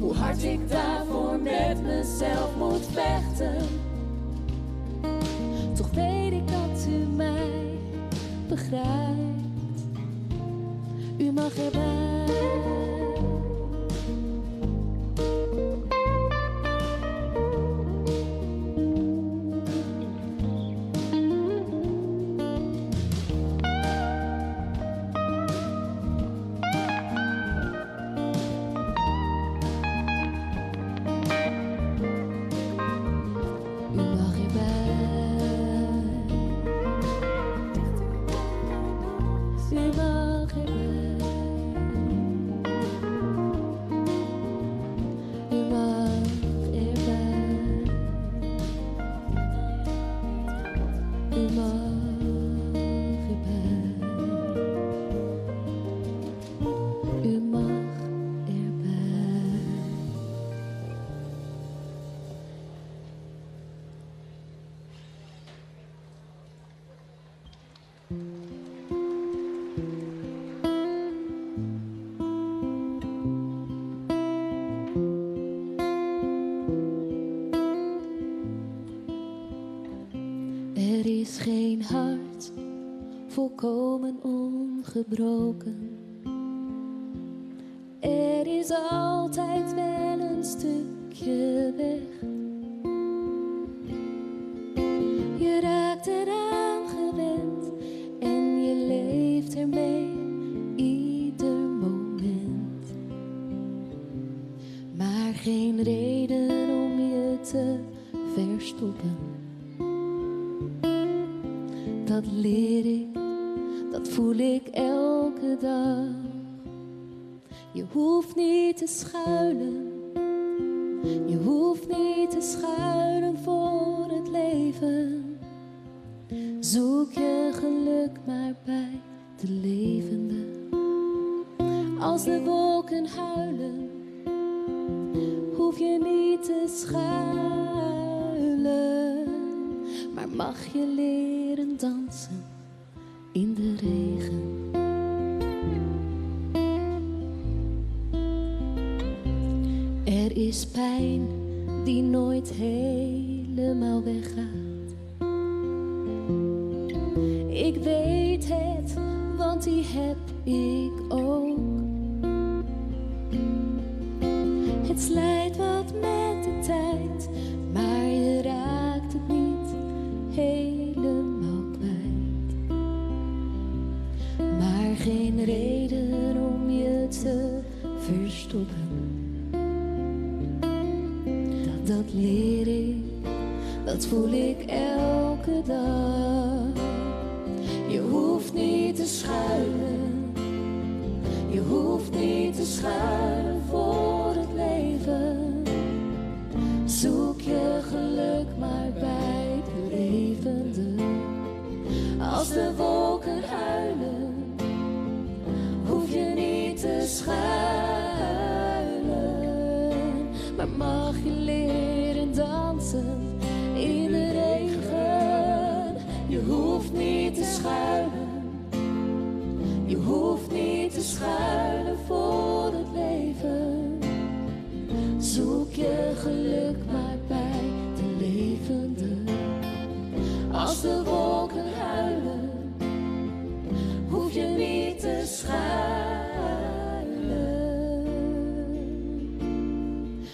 hoe hard ik daarvoor met mezelf moet vechten, toch weet ik dat u mij begrijpt. U mag erbij. Er is geen hart volkomen ongebroken. Er is altijd wel een stukje weg. Je raakt eraan gewend en je leeft ermee ieder moment. Maar geen reden om je te verstoppen. Dat leer ik, dat voel ik elke dag. Je hoeft niet te schuilen, je hoeft niet te schuilen voor het leven. Zoek je geluk maar bij de levende. Als de wolken huilen, hoef je niet te schuilen, maar mag je leren dansen in de regen. Er is pijn die nooit helemaal weggaat. Ik weet het, want die heb ik ook. Het slijt wat met de tijd, maar je raakt het niet helemaal kwijt. Maar geen reden om je te verstoppen. Dat leer ik, dat voel ik elke dag. Je hoeft niet te schuilen, je hoeft niet te schuilen voor het leven. Zoek je geluk maar bij de levende. Als de wolken huilen, hoef je niet te schuilen, maar mag je leren dansen in de regen. Je hoeft niet te schuilen, je hoeft niet te schuilen voor het leven. Zoek je geluk maar bij de levende. Als de wolken huilen, hoef je niet te schuilen,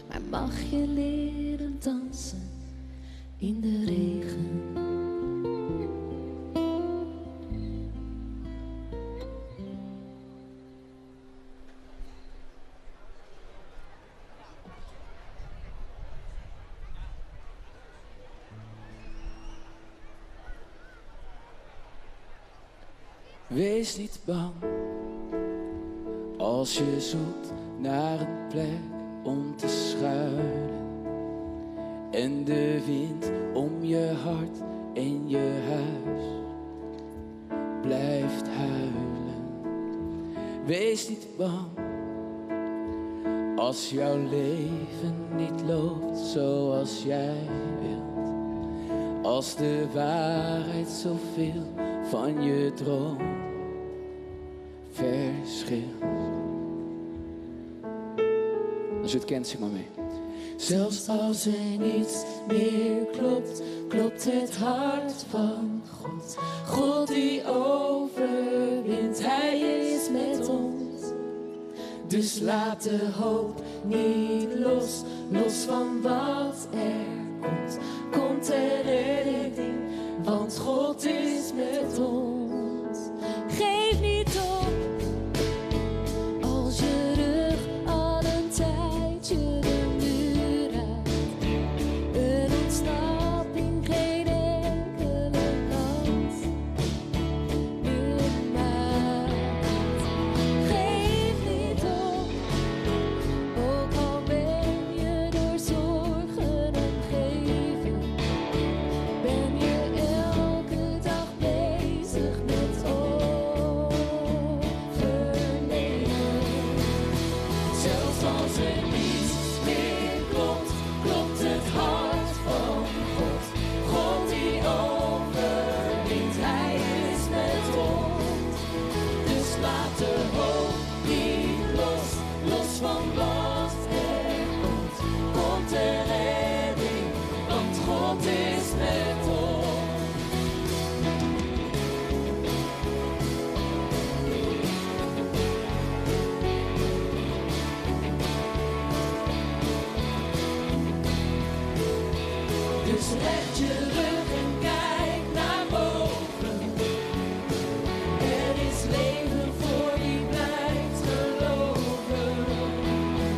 maar mag je leren dansen in de regen. Wees niet bang als je zoekt naar een plek om te schuilen en de wind om je hart en je huis blijft huilen. Wees niet bang als jouw leven niet loopt zoals jij wilt, als de waarheid zoveel van je droom verschilt. Als je het kent, zing maar mee. Zelfs als er niets meer klopt, klopt het hart van God. God die overwint, Hij is met ons. Dus laat de hoop niet los, los van wat er komt. Komt er redding, want God is met ons. Geef niet op als je rug al een tijdje de muur raakt. Een ontsnapping geen enkele kans meer maakt. Geef niet op, ook al ben je door zorgen omgeven. Ben je elke dag bezig met overleven. Zelfs als er niets meer klopt, klopt het hart van God. God die overwint, Hij is met ons. Dus laat de hoop niet los, los van wat er komt. Komt er redding, want God is met ons. Dus recht je rug en kijk naar boven. Er is leven voor wie blijft geloven.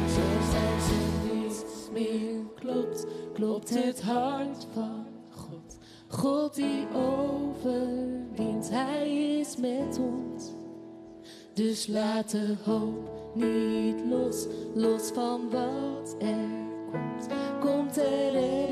Zelfs als er niets meer klopt, klopt het hart van God. God die overwint, Hij is met ons. Dus laat de hoop niet los, los van wat er komt. Komt er redding,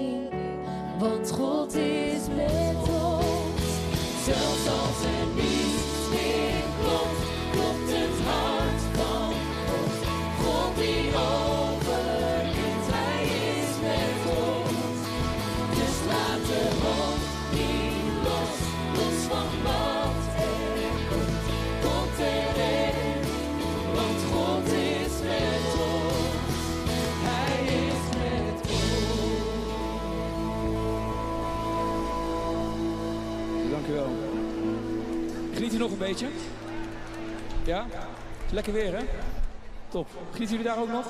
Geniet u nog een beetje? Ja? Lekker weer, hè? Top. Genieten jullie daar ook nog?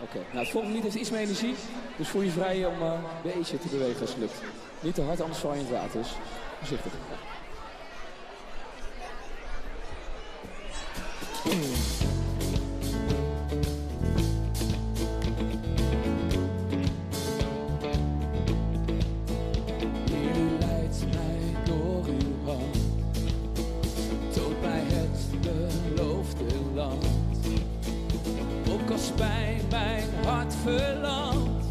Oké. Nou, het volgende lied heeft iets meer energie. Dus voel je vrij om een beetje te bewegen als het lukt. Niet te hard, anders val je in het water. Dus voorzichtig. U leidt mij door uw hand, toont mij het beloofde land. Ook als pijn mijn hart verlamt,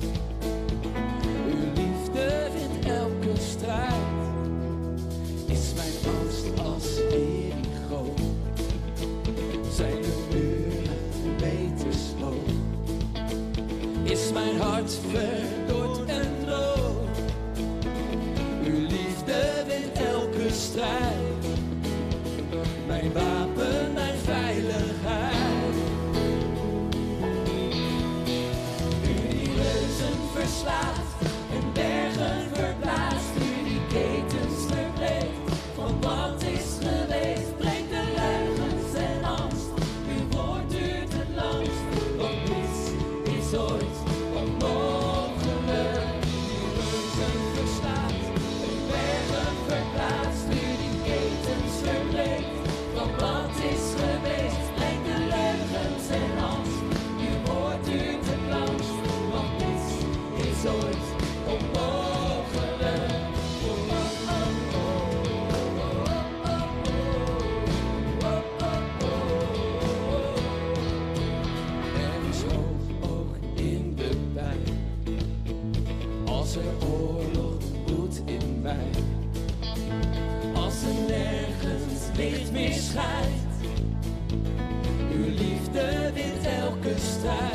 uw liefde wint elke strijd. Is mijn angst als Jericho, zijn de muren meters hoog. Is mijn hart verdord en droog, uw liefde wint elke strijd. Mijn wapen, mijn veiligheid. U die reuzen verslaat en bergen verplaatst. U die ketens verbreekt van wat is geweest. Breekt de leugens en angst. Uw woord duurt het langst. Want niets is ooit onmogelijk. U reuzen verslaat en bergen verplaatst. U die ketens verbreekt van wat is geweest. Breekt de leugens en angst. Uw woord duurt het langst. Want niets is ooit onmogelijk. Er is hoop ook in de pijn, als er oorlog woedt in mij. Als er nergens licht meer schijnt, uw liefde wint elke strijd.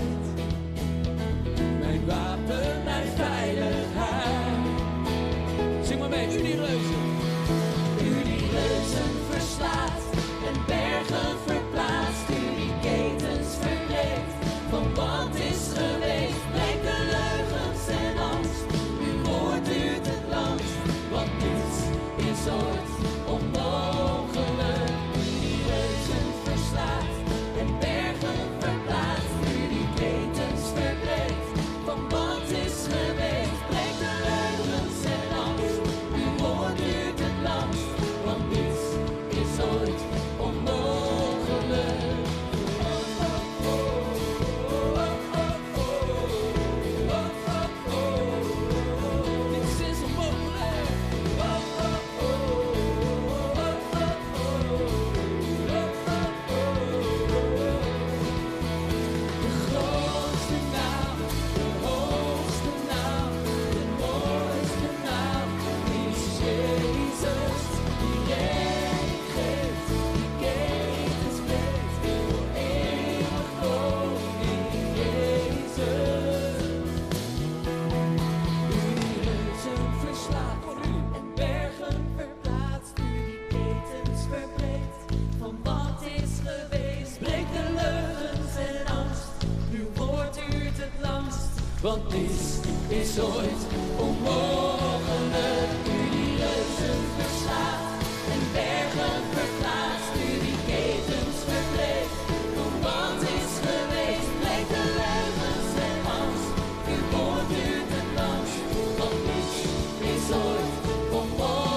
Mijn wapen, mijn veiligheid. Zing maar mee, u die reuzen. U die reuzen verslaat en bergen verplaatst. U die ketens verbreekt van wat is geweest. Breekt de leugens en angst. Uw woord duurt het langst. Want niets is ooit onmogelijk. U die reuzen verslaat en bergen verplaatst. U die ketens verbreekt van wat is geweest. Breekt de leugens en angst. Uw woord duurt het langst. Want niets is ooit onmogelijk. Niets is onmogelijk. De grootste naam, de hoogste naam, de mooiste naam is Jezus. Die redding geeft, die ketens breekt, voor eeuwig geloof in Jezus. U die reuzen verslaat en bergen verplaatst, u die ketens verbreekt van wat is geweest. Breekt de leugens en angst, uw woord duurt het langst. Want niets is ooit onmogelijk. U die reuzen verslaat en bergen verplaatst, u die ketens verbreekt van wat is geweest. Breekt de leugens en angst, uw woord duurt het langst. Want niets is ooit onmogelijk.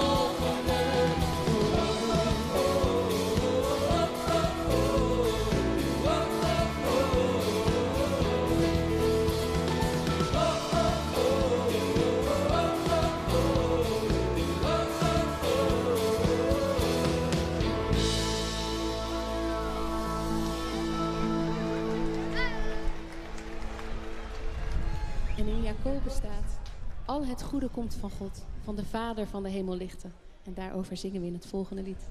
En in Jacobus staat: al het goede komt van God, van de Vader van de hemellichten. En daarover zingen we in het volgende lied.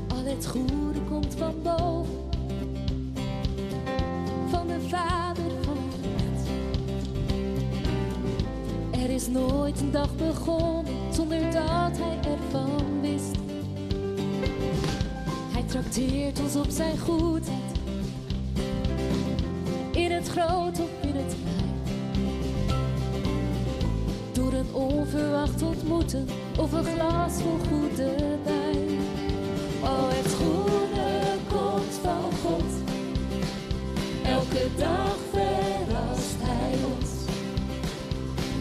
Al het goede komt van boven, van de Vader van het licht. nooit een dag begonnen zonder dat hij ervan wist. Hij trakteert ons op zijn goedheid, in het groot of in het klein. Door een onverwacht ontmoeten of een glas vol goede wijn. Oh, het goede komt van God. Elke dag verrast hij ons.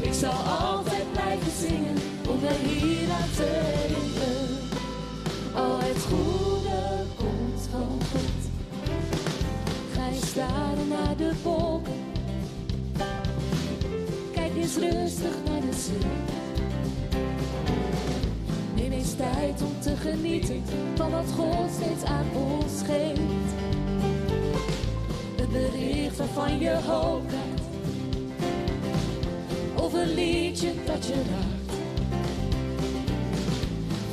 Ik zal altijd blijven zingen om er hier aan te herinneren. Oh, het goede komt van God. Ga je staren naar de wolken. Kijk eens rustig naar de zee. Neem eens tijd om te genieten van wat God steeds aan ons geeft. Een bericht waarvan je hoop krijgt, of een liedje dat je raakt.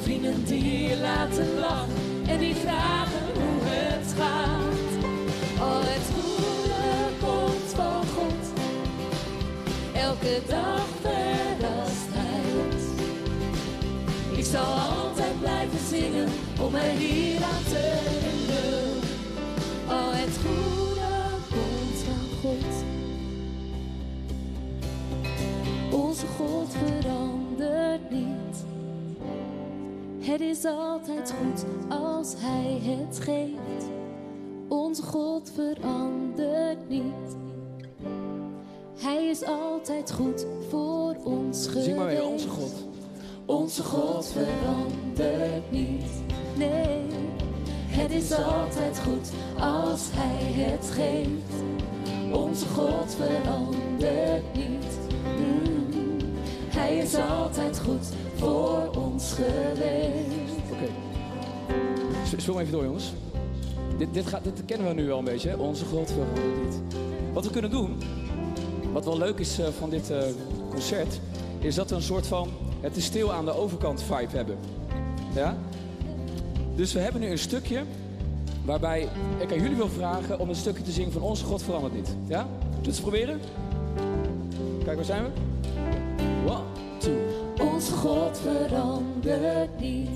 Vrienden die je laten lachen en die vragen hoe het gaat. Oh, het goede komt van God. Elke dag verrast hij ons. Ik zal altijd blijven zingen om er hier aan te herinneren. Oh, het goede komt van God. Onze God verandert niet. Het is altijd goed als hij het geeft. Onze God verandert niet. Hij is altijd goed voor ons geweest. Zing maar weer, onze God. Onze God verandert niet. Nee, het is altijd goed als hij het geeft. Onze God verandert niet. Hij is altijd goed voor ons geweest. Oké. Speel maar even door, jongens. Dit kennen we nu wel een beetje, hè? Onze God verandert niet. Wat we kunnen doen, wat wel leuk is van dit concert, is dat we een soort van het is stil aan de overkant vibe hebben. Ja? Dus we hebben nu een stukje waarbij ik aan jullie wil vragen om een stukje te zingen van Onze God verandert niet. Ja? Zullen we het proberen? Kijk, waar zijn we? 1, 2. Onze God verandert niet.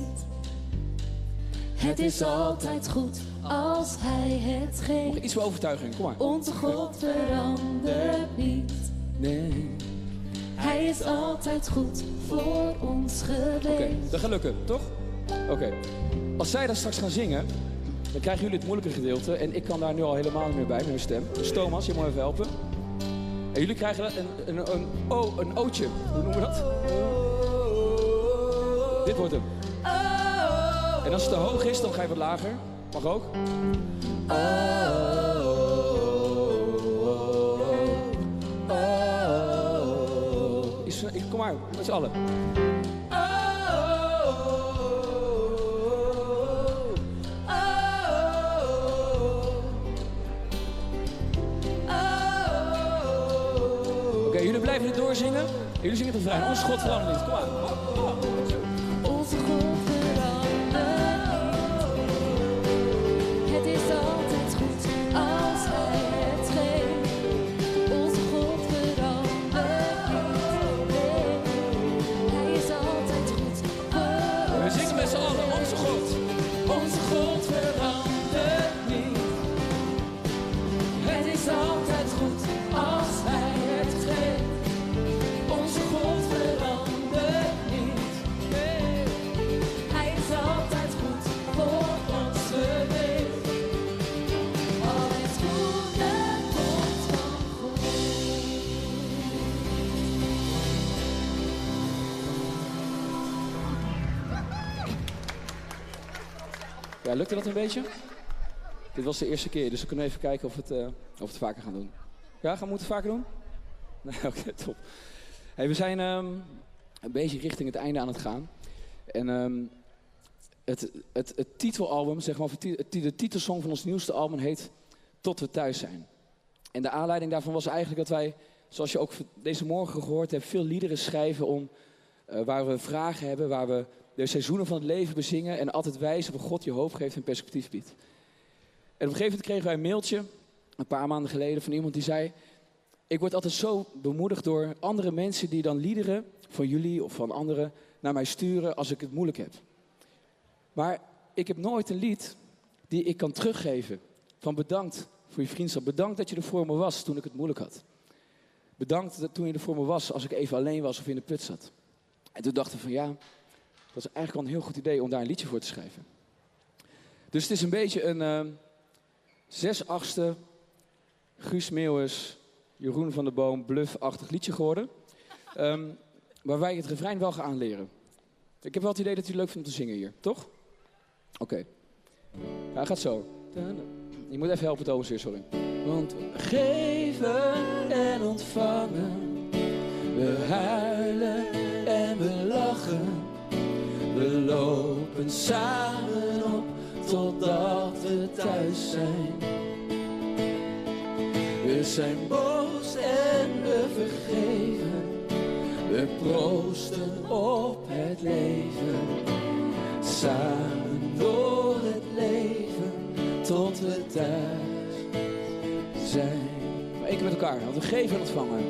Het is altijd goed als hij het geeft. Nog iets meer overtuiging, kom maar. Onze God verandert niet. Nee. Hij is altijd goed voor ons geweest. Oké, dat gaat lukken, toch? Oké. Als zij dat straks gaan zingen, dan krijgen jullie het moeilijke gedeelte. En ik kan daar nu al helemaal niet meer bij met mijn stem. Dus Thomas, je moet even helpen. En jullie krijgen een ootje. Hoe noemen we dat? Dit wordt hem. En als het te hoog is, dan ga je wat lager. Mag ook. Kom maar, met z'n allen. Oké, jullie blijven dit doorzingen. Jullie zingen het vrij. Onze God verandert niet. Kom maar. Onze God verandert niet. Het is altijd goed als hij het geeft. Onze God verandert niet. Nee, hij is altijd goed. We zingen met z'n allen. Onze God. Onze God verandert niet. Het is altijd goed als hij het geeft. Onze God verandert niet. Nee, hij is altijd goed voor ons geweest. Al het goede komt van God. Ja, lukte dat een beetje? Dit was de eerste keer, dus we kunnen even kijken of we het vaker gaan doen. Ja, gaan we het vaker doen? Nee, oké, top. Hey, we zijn een beetje richting het einde aan het gaan. En het titelalbum, zeg maar, de titelsong van ons nieuwste album heet Tot we thuis zijn. En de aanleiding daarvan was eigenlijk dat wij, zoals je ook deze morgen gehoord hebt, veel liederen schrijven om waar we vragen hebben, waar we de seizoenen van het leven bezingen en altijd wijzen op God je hoop geeft en perspectief biedt. En op een gegeven moment kregen wij een mailtje, een paar maanden geleden, van iemand die zei: Ik word altijd zo bemoedigd door andere mensen die dan liederen van jullie of van anderen naar mij sturen als ik het moeilijk heb. Maar ik heb nooit een lied die ik kan teruggeven. Van bedankt voor je vriendschap. Bedankt dat je er voor me was toen ik het moeilijk had. Bedankt dat toen je er voor me was als ik even alleen was of in de put zat. En toen dachten we van ja, dat is eigenlijk wel een heel goed idee om daar een liedje voor te schrijven. Dus het is een beetje een 6/8 Guus Meeuwis, Jeroen van der Boom, bluff-achtig liedje geworden. Waarbij ik het refrein wel ga aanleren. Ik heb wel het idee dat u het leuk vindt om te zingen hier, toch? Oké. Ja, hij gaat zo. Je moet even helpen, Thomas, weer, sorry. Want we geven en ontvangen. We huilen en we lachen. We lopen samen op totdat we thuis zijn. We zijn boos en we vergeven. We proosten op het leven. Samen door het leven tot we thuis zijn. Maar één keer met elkaar, want we geven en ontvangen.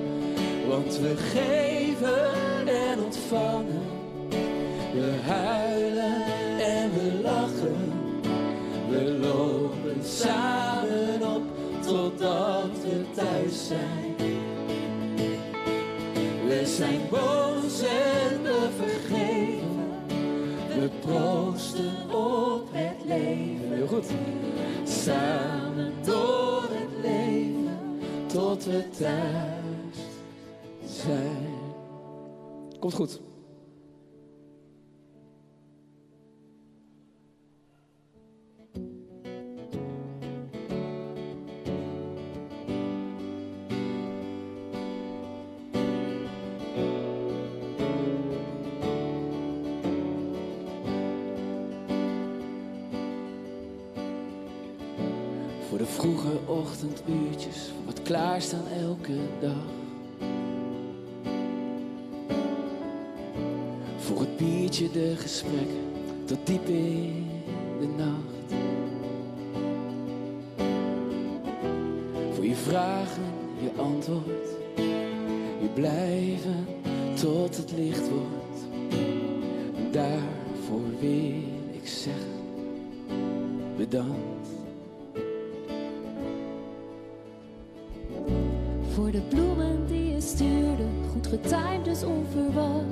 Want we geven en ontvangen. We huilen en we lachen. We lopen samen op totdat we thuis zijn. We zijn boos en we vergeven. We proosten op het leven. Heel goed. Samen door het leven tot we thuis zijn. Komt goed. Voor de vroege ochtenduurtjes, voor het klaarstaan elke dag. Voor het biertje, de gesprekken, tot diep in de nacht. Voor je vragen, je antwoord, je blijven tot het licht wordt. En daarvoor wil ik zeggen, bedankt. Voor de bloemen die je stuurde, goed getimed dus onverwacht.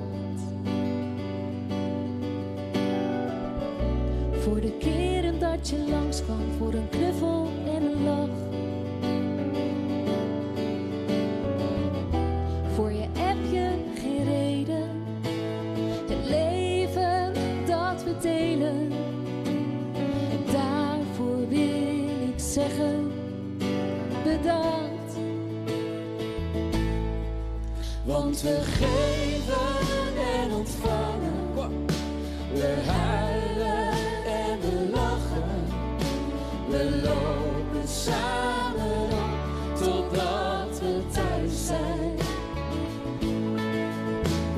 Voor de keren dat je langskwam, voor een knuffel en een lach. Voor je appje geen reden, het leven dat we delen. En daarvoor wil ik zeggen, bedankt. Want we geven en ontvangen. We huilen en we lachen. We lopen samen op totdat we thuis zijn.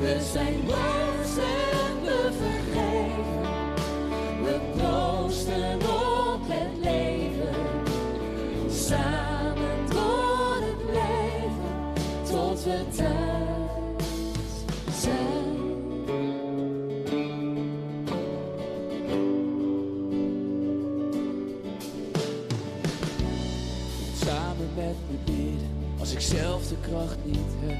We zijn boos en we vergeven. We proosten op het leven. Samen door het leven tot we thuis zijn. Samen met me bidden als ik zelf de kracht niet heb.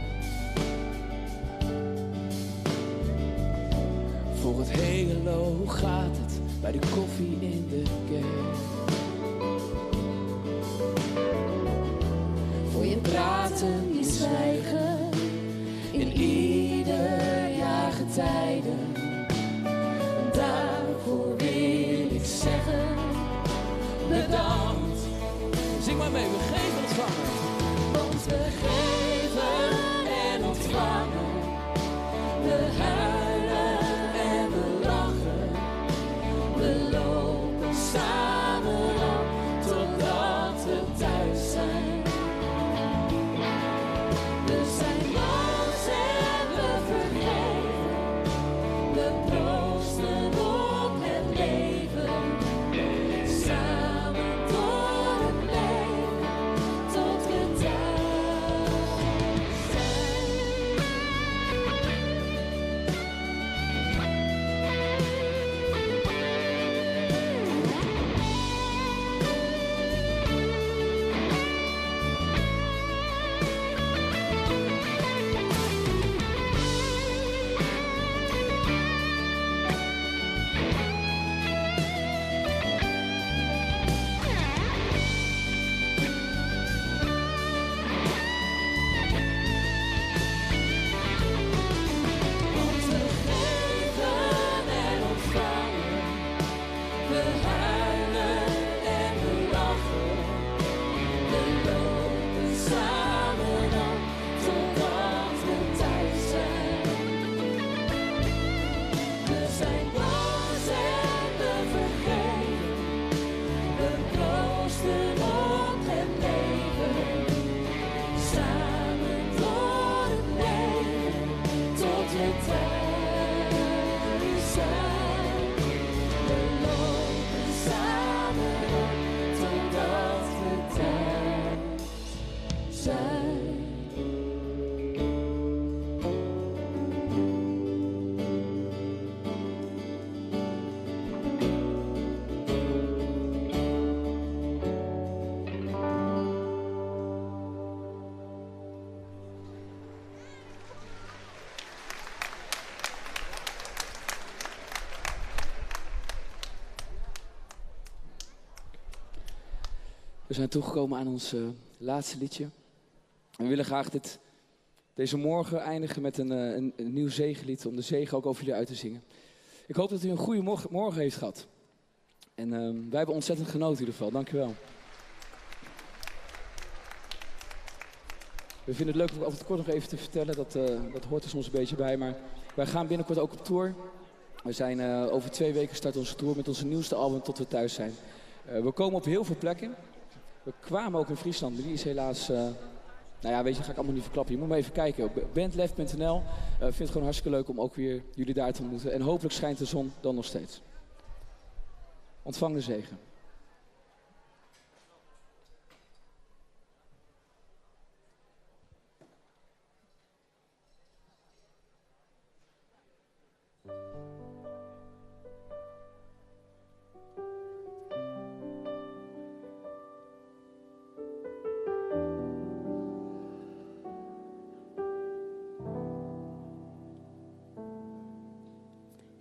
Voor het hele hoe gaat het bij de koffie in de kerk. Voor je praten, je zwijgen in ieder jaargetijde. Daarvoor wil ik zeggen, bedankt. Zing maar mee, we geven en ontvangen. Want we geven en ontvangen. We huilen en we lachen. We lopen samen op totdat we thuis zijn. We zijn boos en we vergeven. We proosten op het leven. Samen door het leven tot we thuis We huilen en we lachen. We lopen samen op totdat we thuis zijn. We zijn boos en we vergeven. We proosten op het leven. Samen door het leven tot we thuis zijn. We lopen samen op totdat we thuis zijn. We zijn toegekomen aan ons laatste liedje. En we willen graag deze morgen eindigen met een nieuw zegenlied, om de zegen ook over jullie uit te zingen. Ik hoop dat u een goede morgen heeft gehad. En wij hebben ontzettend genoten in ieder geval. Dank u wel. We vinden het leuk om altijd kort nog even te vertellen. Dat hoort er soms een beetje bij. Maar wij gaan binnenkort ook op tour. We zijn over 2 weken starten onze tour met onze nieuwste album Tot we thuis zijn. We komen op heel veel plekken. We kwamen ook in Friesland, maar die is helaas... nou ja, weet je, ga ik allemaal niet verklappen. Je moet maar even kijken op bandleft.nl. Ik vind het gewoon hartstikke leuk om ook weer jullie daar te ontmoeten. En hopelijk schijnt de zon dan nog steeds. Ontvang de zegen.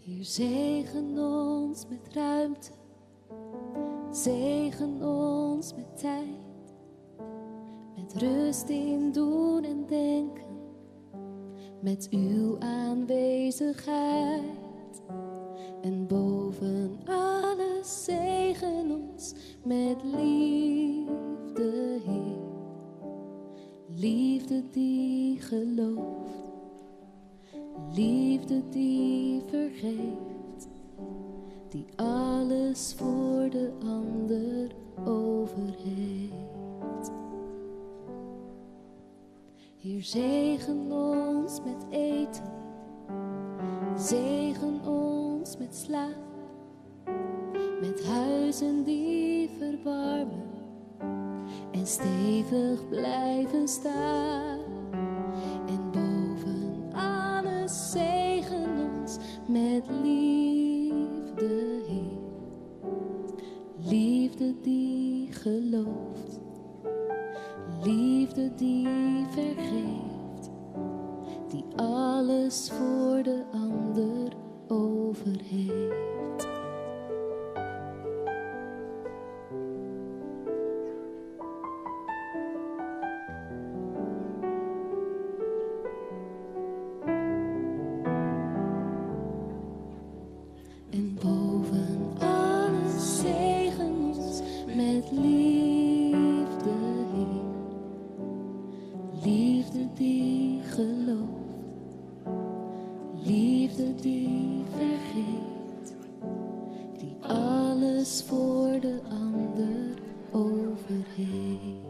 Heer, zegen ons met ruimte, zegen ons met tijd, met rust in doen en denken, met uw aanwezigheid. En boven alles zegen ons met liefde, Heer. Liefde die gelooft, liefde die vergeeft, die alles voor de ander over heeft. Heer, zegen ons met eten, zegen ons met slaap, met huizen die verwarmen en stevig blijven staan. En boven alles zegen ons met liefde, Heer. Liefde die gelooft, liefde die vergeeft, die alles voor de ander over heeft. En boven alles zegen ons met liefde, Heer. Liefde die gelooft, liefde die vergeet, die alles voor de ander over heeft.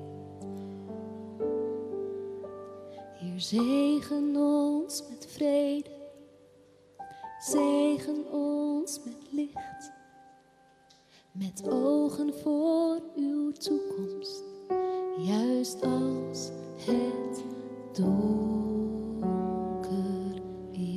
Heer, zegen ons met vrede, zegen ons met licht, met ogen voor uw toekomst, juist als het donker is.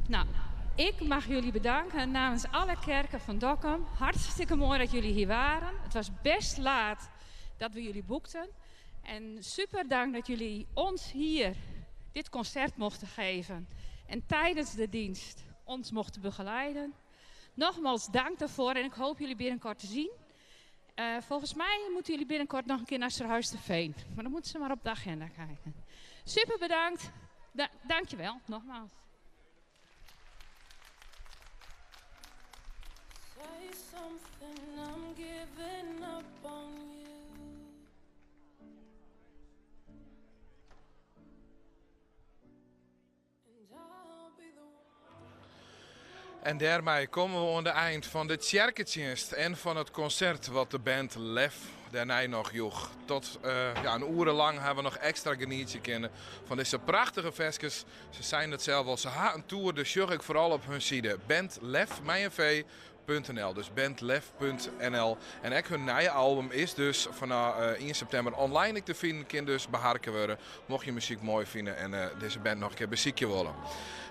Nou, ik mag jullie bedanken namens alle kerken van Dokkum. Hartstikke mooi dat jullie hier waren. Het was best laat dat we jullie boekten. En super dank dat jullie ons hier dit concert mochten geven. En tijdens de dienst ons mochten begeleiden. Nogmaals dank daarvoor en ik hoop jullie binnenkort te zien. Volgens mij moeten jullie binnenkort nog een keer naar Surhuisterveen. Maar dan moeten ze maar op de agenda kijken. Super bedankt. Dankjewel, nogmaals. Say something, I'm giving up on you. En daarmee komen we aan het eind van de Tjerketjenst en van het concert wat de band Lef daarna nog joeg. Tot een uren lang hebben we nog extra genieten kunnen van deze prachtige versjes. Ze zijn het zelf al, ze hebben een tour, dus zorg ik vooral op hun site. Band Lef, mijnv.nl, dus bandlef.nl. En ook hun nieuwe album is dus vanaf 1 september online te vinden, kan dus beharken worden. Mocht je muziek mooi vinden en deze band nog een keer beziekje willen.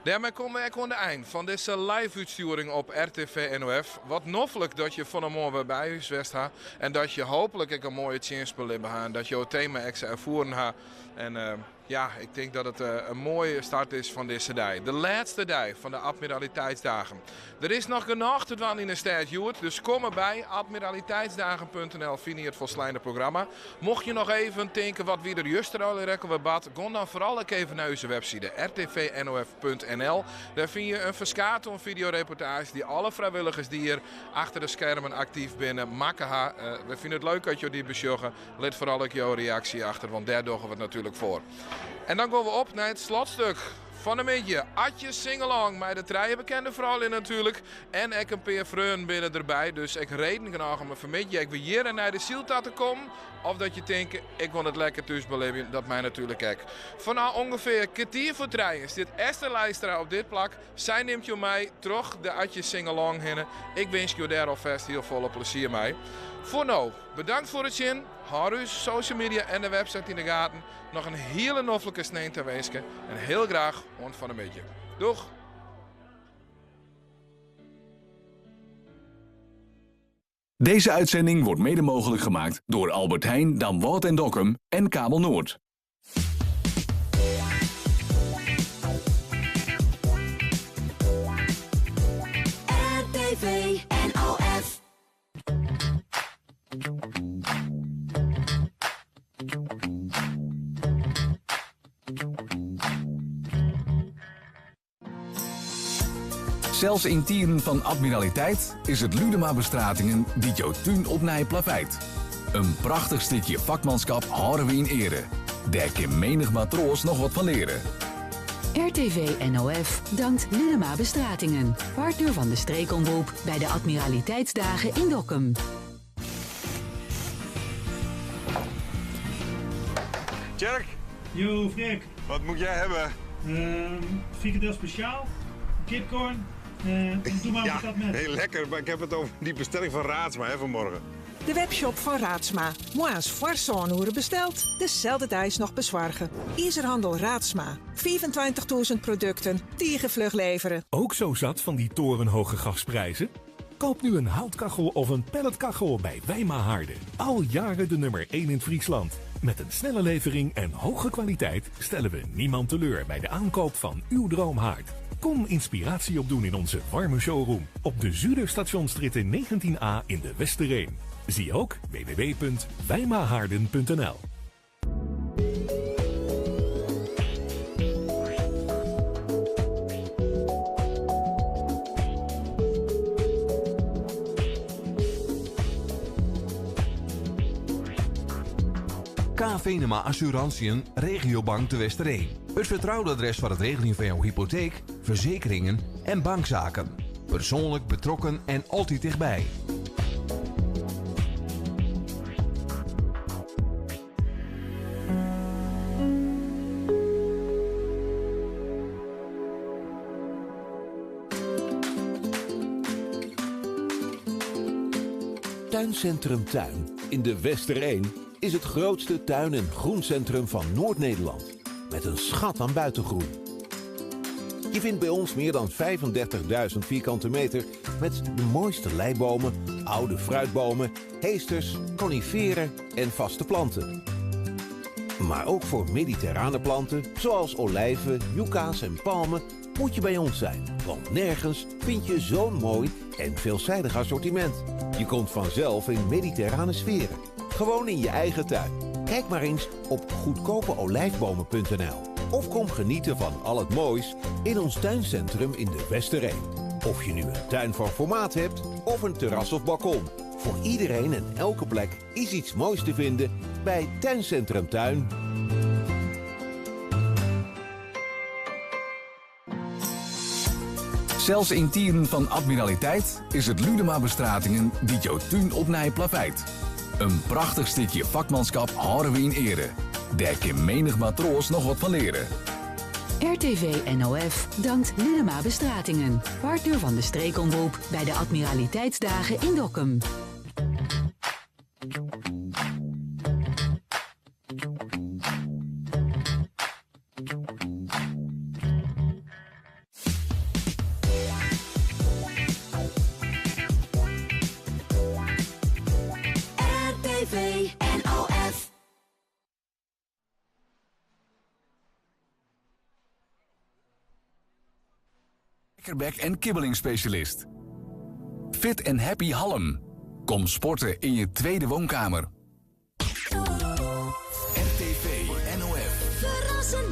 Daarmee komen we aan het eind van deze live-uitsturing op RTV NOF. Wat noffelijk dat je van een morgen bij ons west hebt. En dat je hopelijk een mooie chance beleven hebt. Dat je het thema extra ervoeren hebt. En ik denk dat het een mooie start is van deze dag. De laatste dag van de Admiraliteitsdagen. Er is nog genoeg te doen in de stad, Joert. Dus kom erbij. Admiraliteitsdagen.nl vind je het volslijnde programma. Mocht je nog even denken wat wie er juist al in rekken bad, ga dan vooral ook even naar onze website rtvnof.nl. Daar vind je een verschatel videoreportage die alle vrijwilligers die hier achter de schermen actief binnen maken. We vinden het leuk dat je die besjoggen. Let vooral ook jouw reactie achter, want daar doen we het natuurlijk voor. En dan gaan we op naar het slotstuk van de middag. Atje Singalong, met de treien bekende vrouw in natuurlijk. En ik een paar vrienden binnen erbij. Dus ik reden genoeg om een vanmiddag ik weer hier naar de Zielta te komen. Of dat je denkt, ik wil het lekker thuis beleven. Dat mij natuurlijk ook. Vanaf ongeveer een kwartier voor treien is dit Esther Leistra op dit plak. Zij neemt je mij terug de Atje Singalong heen. Ik wens je daar alvast heel veel plezier mee. Voor nu, bedankt voor het zien. Hou uw social media en de website in de gaten. Nog een hele noffelijke snee te wensen. En heel graag hond van een beetje. Doeg! Deze uitzending wordt mede mogelijk gemaakt door Albert Heijn, Damwoud en Dokkum en Kabel Noord. RTV NOF. Zelfs in tieren van admiraliteit is het Ludema-Bestratingen die jouw tuin opnij plaveit. Een prachtig stukje vakmanschap houden we in ere. Daar kan menig matroos nog wat van leren. RTV NOF dankt Ludema Bestratingen, partner van de streekomroep bij de Admiraliteitsdagen in Dokkum. Tjerk. Yo, Frik. Wat moet jij hebben? Frikandel speciaal, kipcorn, doe maar wat dat met. Heel lekker, maar ik heb het over die bestelling van Raadsma vanmorgen. De webshop van Raadsma. Moa's Farsoonhoeren besteld, dezelfde dag nog bezorgen. IJzerhandel Raadsma. 25.000 producten, vlug leveren. Ook zo zat van die torenhoge gasprijzen? Koop nu een houtkachel of een pelletkachel bij Wijma Haarden. Al jaren de nummer 1 in Friesland. Met een snelle levering en hoge kwaliteit stellen we niemand teleur bij de aankoop van uw droomhaard. Kom inspiratie opdoen in onze warme showroom op de Zuiderstationstraat 19a in de Westereen. Zie ook www.wijmahaarden.nl. Venema Assurantiën Regiobank de Westereen. Het vertrouwde adres voor het regelen van jouw hypotheek, verzekeringen en bankzaken. Persoonlijk betrokken en altijd dichtbij. Tuincentrum Tuin in de Westereen is het grootste tuin- en groencentrum van Noord-Nederland. Met een schat aan buitengroen. Je vindt bij ons meer dan 35.000 vierkante meter met de mooiste leibomen, oude fruitbomen, heesters, coniferen en vaste planten. Maar ook voor mediterrane planten, zoals olijven, yucca's en palmen, moet je bij ons zijn. Want nergens vind je zo'n mooi en veelzijdig assortiment. Je komt vanzelf in mediterrane sferen. Gewoon in je eigen tuin. Kijk maar eens op goedkopeolijfbomen.nl. Of kom genieten van al het moois in ons tuincentrum in de Westereen. Of je nu een tuin van formaat hebt of een terras of balkon. Voor iedereen en elke plek is iets moois te vinden bij Tuincentrum Tuin. Zelfs in tijden van admiraliteit is het Ludema Bestratingen die jouw tuin opnij plaveit. Een prachtig stukje vakmanschap houden we in ere. Daar kan menig matroos nog wat van leren. RTV NOF dankt Ludema Bestratingen, partner van de streekomroep bij de Admiraliteitsdagen in Dokkum. RTV NOF. Lekkerbek en kibbelingsspecialist. Fit en Happy Halm. Kom sporten in je tweede woonkamer.